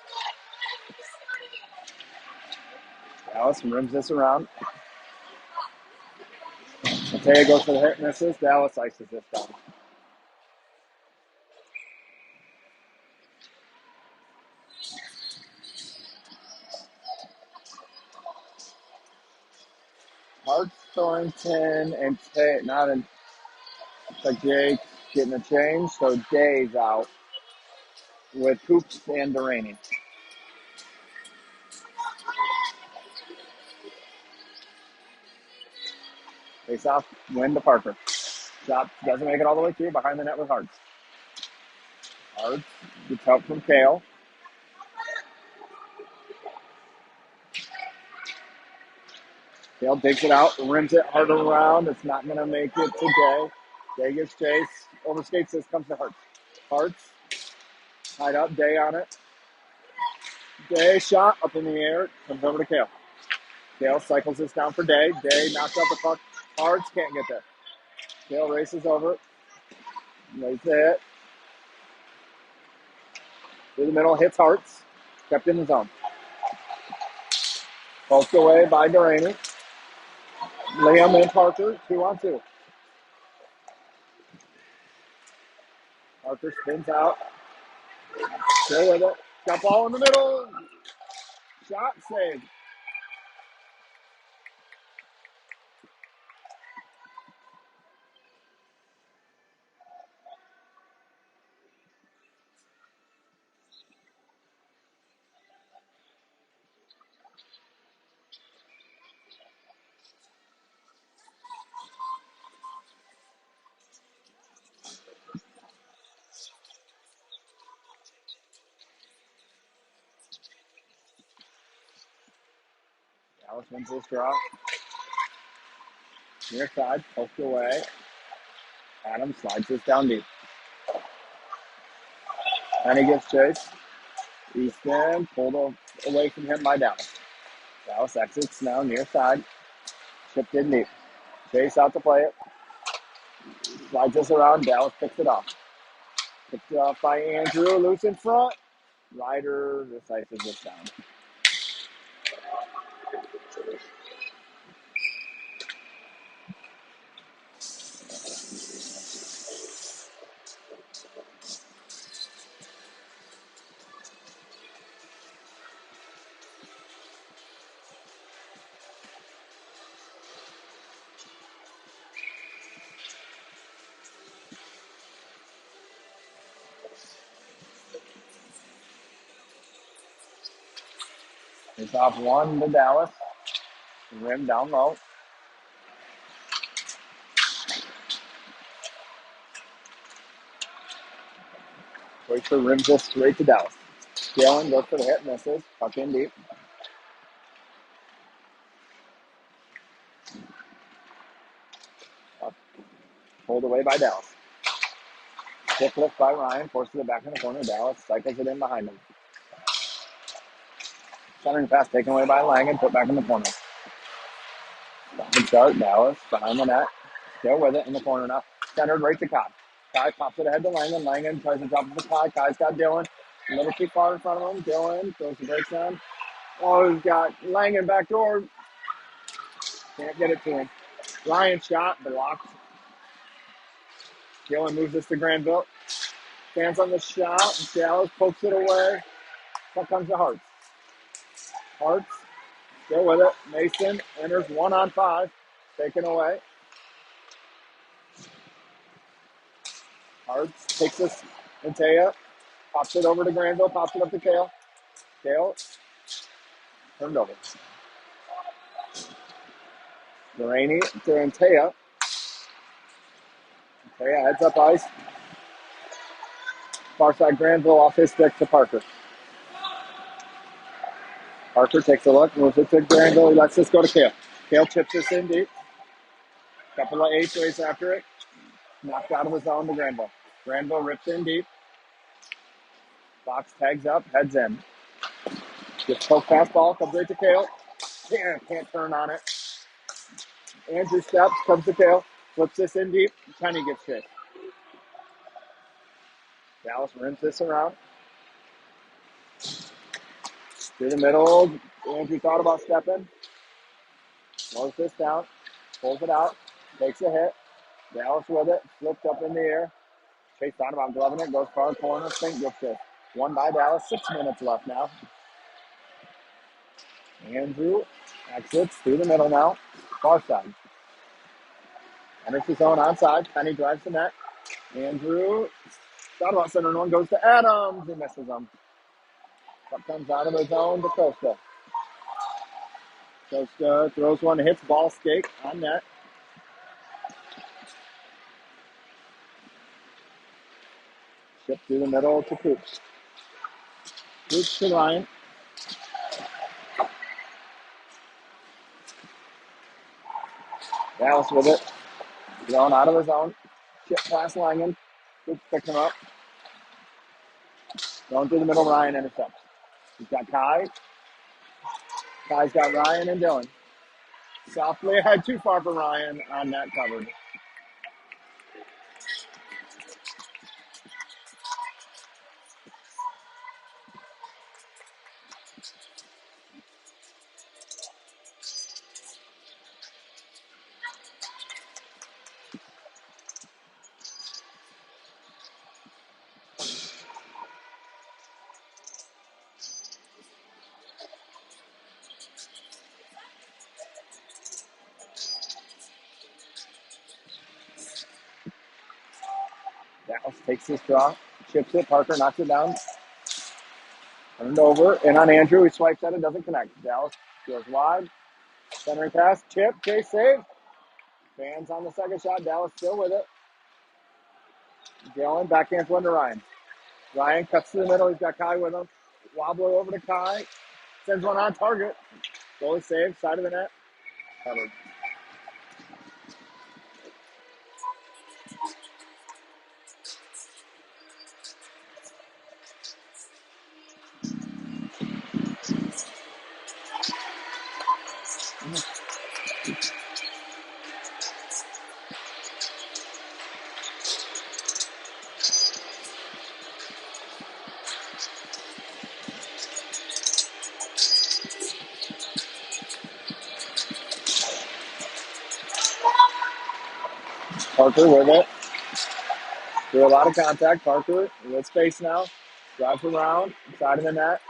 Dallas rims this around. Antea goes for the hit, misses. Dallas ices this down. Hart, Thornton, and not in. Like Jake getting a change, so Day's out with Coops and Delaney. Face off, win to Parker. Shot doesn't make it all the way through, behind the net with Hartz. Hartz gets help from Kale. Kale takes it out, rims it hard around. It's not going to make it to Day. Day gets chase, overskates this, comes to Hartz. Hartz tied up, Day on it. Day shot up in the air, comes over to Kale. Kale cycles this down for Day. Day knocks out the puck. Hartz can't get there. Kale races over, lays the hit. Through the middle, hits Hartz. Kept in the zone. Poked away by Delaney. Liam and Parker, 2-on-2. Parker spins out. Still with it. Got ball in the middle. Shot saved. Dallas wins this draw. Near side, poked away. Adam slides this down deep. Penny gets chase. Easton pulled away from him by Dallas. Dallas exits now near side. Chipped in deep. Chase out to play it. Slides this around. Dallas picks it off. Picked it off by Andrew. Loose in front. Ryder decides this down. It's off one to Dallas. Rim down low. Waits for rims this straight to Dallas. Galen goes for the hit, misses. Puck in deep. Pulled away by Dallas. Kick lift by Ryan. Forces it back in the corner. Dallas cycles it in behind him. Centering pass taken away by Langen. Put back in the corner. Good start. Dallas behind the net. Still with it in the corner now. Centered right to Kai. Kai pops it ahead to Langen. Langen tries to drop it to Kai. Kai's got Dylan. A little too far in front of him. Dylan throws the brakes on. Oh, he's got Langen back door. Can't get it to him. Ryan shot, blocked. Dylan moves this to Granville. Stands on the shot. Dallas pokes it away. Puck comes to Hartz. Hartz, still with it. Mason enters 1-on-5. Taken away. Hartz takes this. Antea pops it over to Granville. Pops it up to Kale. Kale turned over. Delaney to Antea. Antea heads up ice. Far side Granville off his stick to Parker. Parker takes a look, moves it to Granville. He lets this go to Kale. Kale chips this in deep. Couple of eights after it. Knocked out of the zone to Granville. Granville rips in deep. Fox tags up, heads in. Gets poke pass ball, comes right to Kale. Can't turn on it. Andrew steps, comes to Kale. Flips this in deep. Penny gets hit. Dallas rims this around. Through the middle. Andrew thought about stepping. Slows this down. Pulls it out. Takes a hit. Dallas with it. Flipped up in the air. Chase Donovan gloving it. Goes far corner. Fink gets it. One by Dallas. 6 minutes left now. Andrew exits through the middle now. Far side. Enters his own onside. Penny drives the net. Andrew thought about center one. Goes to Adams. He misses him. Puck comes out of his own to Costa. Costa throws one. Hits ball skate on net. Chip through the middle to Coops. Coops to Ryan. Dallas with it. Thrown out of his own. Chip past Langen. Coops picks him up. Going through the middle, Ryan intercepts. He's got Kai. Kai's got Ryan and Dylan. Softly ahead, too far for Ryan on net covered. Dallas takes this draw, chips it. Parker knocks it down. Turned over, and on Andrew, he swipes at it, doesn't connect. Dallas goes wide. Centering pass, chip, chase, save. Fans on the second shot. Dallas still with it. Dylan backhands one to Ryan. Ryan cuts to the middle. He's got Kai with him. Wobbler over to Kai. Sends one on target. Goalie save, side of the net. Covered. Parker with it. Through a lot of contact. Parker with space now. Drives around. Side of the net.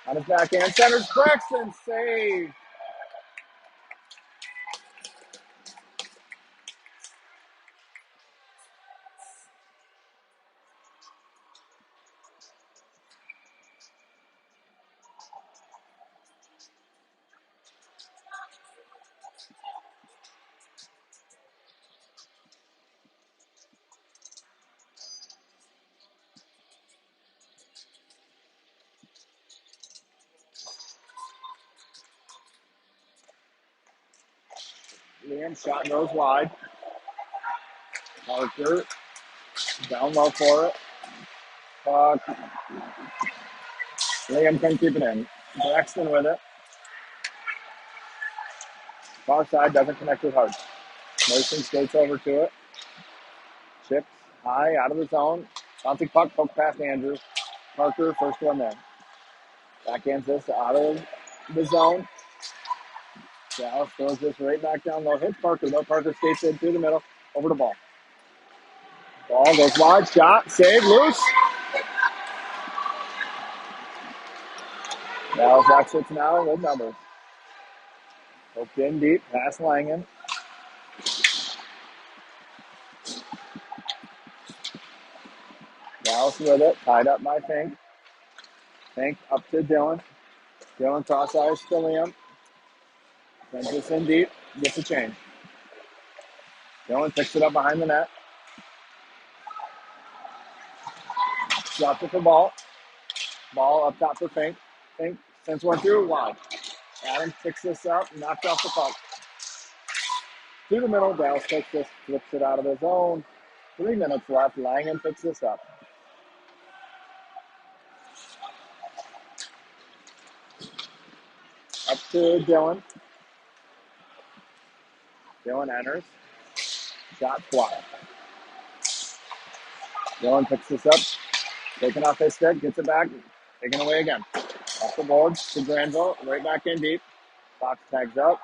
On his backhand. Centers Braxton. Save. Liam shot goes wide. Parker down low for it. Puck. Liam can keep it in. Braxton with it. Far side doesn't connect with Hart. Mason skates over to it. Chips high out of the zone. Bouncing puck, poke past Andrew. Parker, first one there. Backhands this out of the zone. Dallas throws this right back down low. Hits Parker though. Parker skates in through the middle. Over the ball. Ball goes wide. Shot. Save. Loose. Dallas exits now with numbers. Poked in deep. Past Langen. Dallas with it. Tied up by Fink. Fink up to Dylan. Dylan cross eyes to Liam. Sends this in deep. Gets a change. Dylan picks it up behind the net. Drops it for ball. Ball up top for Fink. Fink sends one through. Wide. Adams picks this up. Knocks off the puck. Through the middle. Dallas takes this. Flips it out of his own. 3 minutes left. Langen picks this up. Up to Dylan. Dylan enters. Shot fly. Dylan picks this up. Taking off his stick. Gets it back. Taken away again. Off the boards to Granville. Right back in deep. Fox tags up.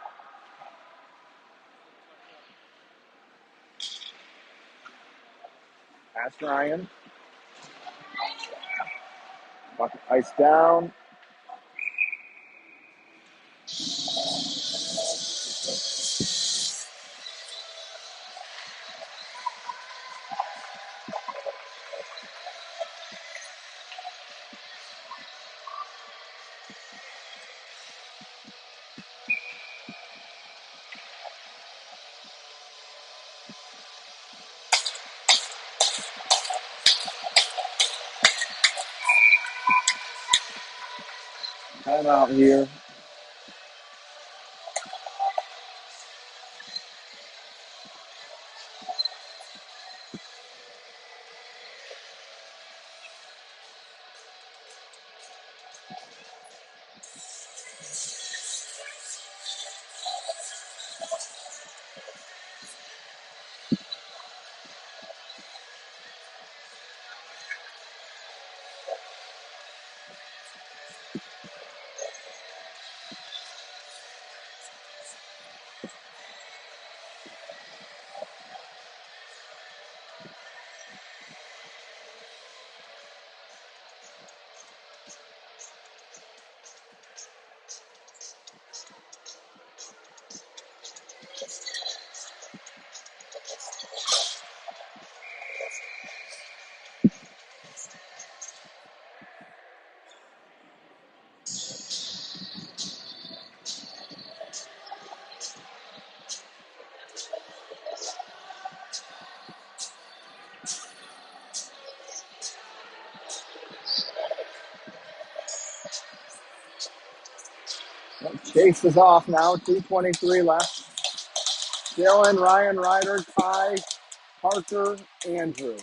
Pass Ryan. Buck ice down. Timeout here. Chase is off now. 2:23 left. Dylan, Ryan, Ryder, Ty, Parker, Andrew.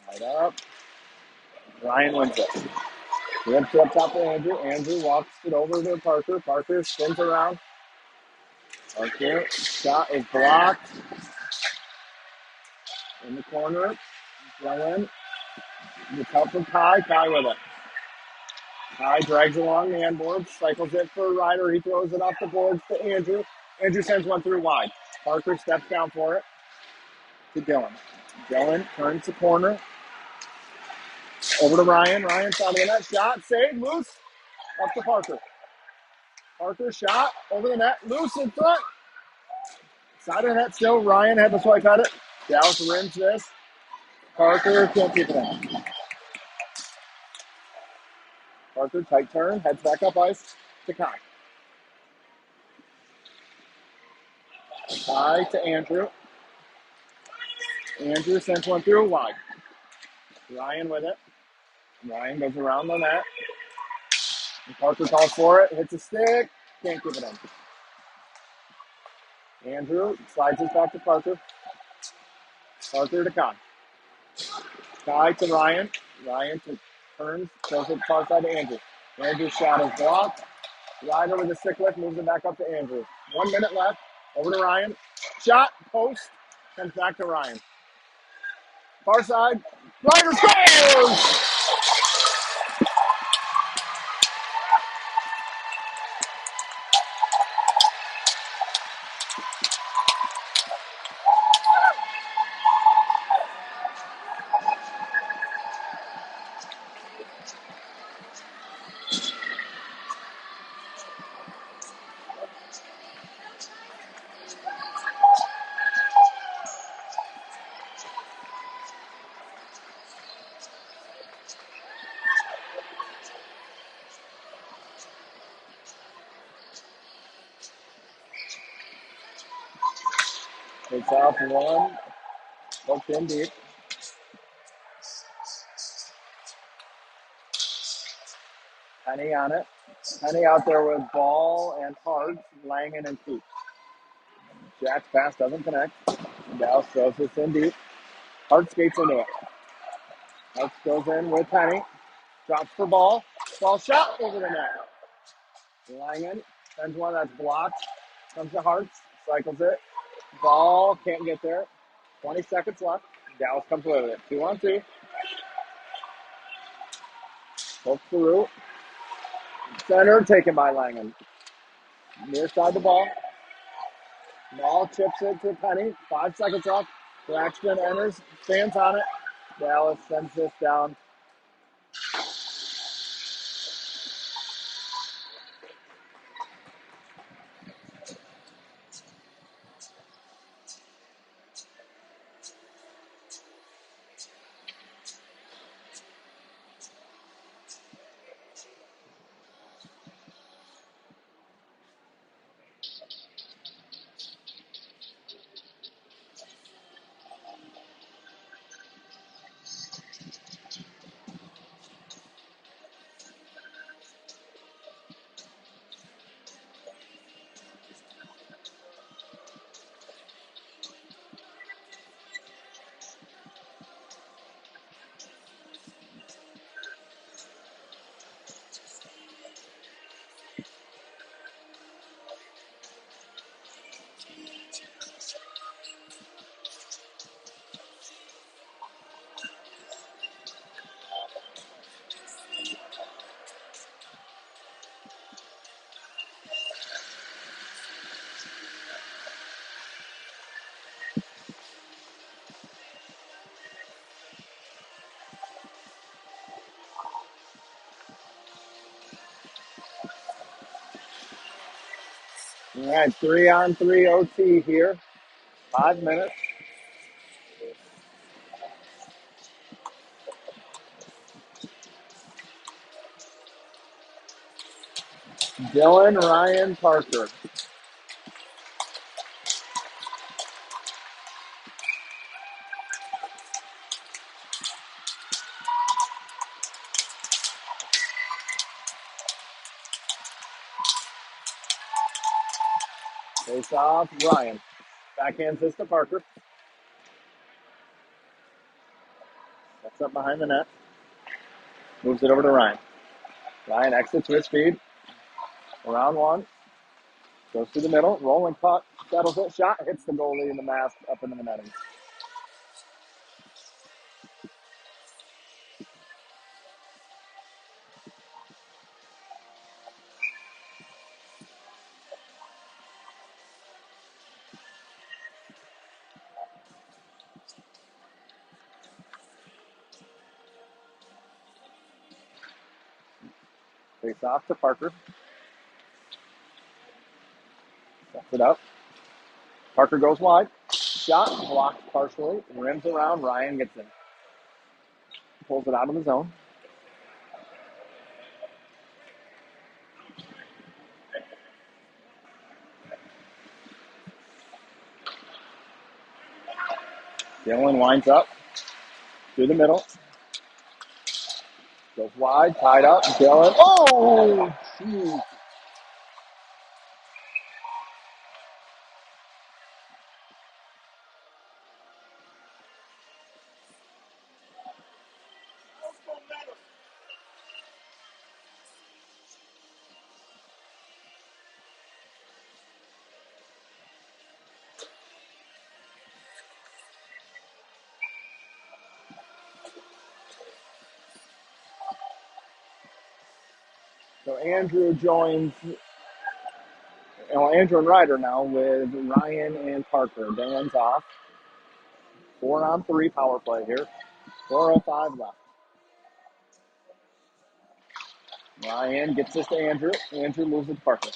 Right up. Ryan wins it. Rips it up top to Andrew. Andrew walks it over to Parker. Parker spins around. Parker shot is blocked in the corner. Dylan. It's help from Ty. Ty with it. Ty drags along the end boards, cycles it for Ryder. He throws it off the boards to Andrew. Andrew sends one through wide. Parker steps down for it to Dylan. Dylan turns the corner. Over to Ryan. Ryan side of the net. Shot, save, loose. Up to Parker. Parker shot over the net. Loose in front. Side of the net still. Ryan had the swipe at it. Dallas rims this. Parker can't keep it in. Parker, tight turn. Heads back up ice to Kai. Kai to Andrew. Andrew sends one through wide. Ryan with it. Ryan goes around the net. And Parker calls for it. Hits a stick. Can't keep it in. Andrew slides it back to Parker. Parker to Kai. Kai to Ryan. Ryan turns, throws it far side to Andrew. Andrew's shot is blocked. Ryder with a stick lift moves it back up to Andrew. 1 minute left. Over to Ryan. Shot, post, comes back to Ryan. Far side. Ryder scores! Takes off one. Poked in deep. Penny on it. Penny out there with ball and Hart, Langen and Keith. Jack's pass doesn't connect. Dallas throws this in deep. Hart skates into it. Hart goes in with Penny. Drops for ball. Ball shot over the net. Langen Sends one that's blocked. Comes to Hartz. Cycles it. Ball can't get there. 20 seconds left. Dallas comes away with it. 2-on-2. Poke through. Center taken by Langen. Near side the ball. Ball chips it to Penny. 5 seconds left. Braxton enters. Stands on it. Dallas sends this down. All right, 3-on-3 OT here. 5 minutes. Dylan, Ryan, Parker. Face off, Ryan. Backhand this to Parker. That's up behind the net. Moves it over to Ryan. Ryan exits with speed. Around one. Goes to the middle. Rolling puck. Settles it. Shot. Hits the goalie in the mask up into the netting. Face off to Parker. Sets it up. Parker goes wide. Shot. Blocked partially. Rims around. Ryan gets in. Pulls it out of the zone. Dylan winds up. Through the middle. Goes wide. Tied up. Dylan. Oh! Jeez. So Andrew joins, Andrew and Ryder now with Ryan and Parker. Dan's off. 4-on-3 power play here. 4:05 left. Ryan gets this to Andrew. Andrew moves it to Parker.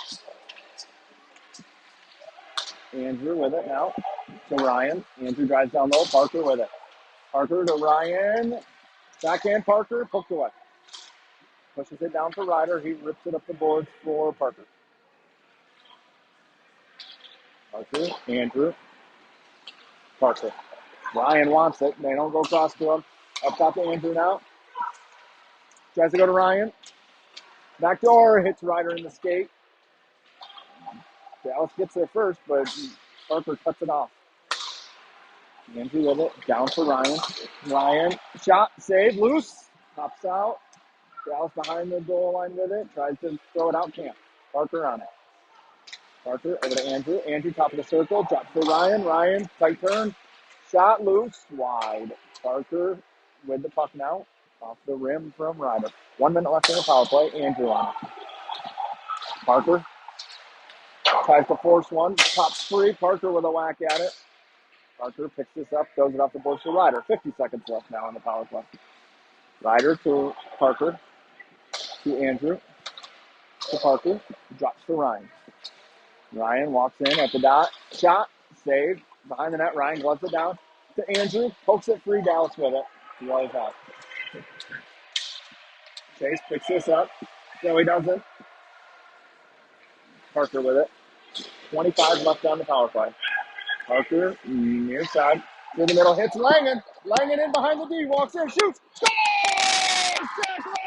Andrew with it now to Ryan. Andrew drives down low. Parker with it. Parker to Ryan. Backhand Parker. Poked away. Pushes it down for Ryder. He rips it up the boards for Parker. Parker. Andrew. Parker. Ryan wants it. They don't go across to him. Up top to Andrew now. Tries to go to Ryan. Back door. Hits Ryder in the skate. Dallas gets there first, but Parker cuts it off. Andrew with it. Down for Ryan. Ryan. Shot. Save. Loose. Pops out. Dallas behind the goal line with it. Tries to throw it out. Can't. Parker on it. Parker over to Andrew. Andrew, top of the circle. Drop for Ryan. Ryan, tight turn. Shot loose. Wide. Parker with the puck now. Off the rim from Ryder. 1 minute left in the power play. Andrew on it. Parker tries to force one. Pops free. Parker with a whack at it. Parker picks this up. Throws it off the board to Ryder. 50 seconds left now in the power play. Ryder to Parker. To Andrew. To Parker. Drops to Ryan. Ryan walks in at the dot. Shot. Saved. Behind the net. Ryan gloves it down to Andrew. Pokes it free. Dallas with it. Well out. Chase picks this up. No, he doesn't. Parker with it. 25 left on the power play. Parker, near side. Through the middle. Hits Langen. Langen in behind the D. Walks in. Shoots. Scores! Jack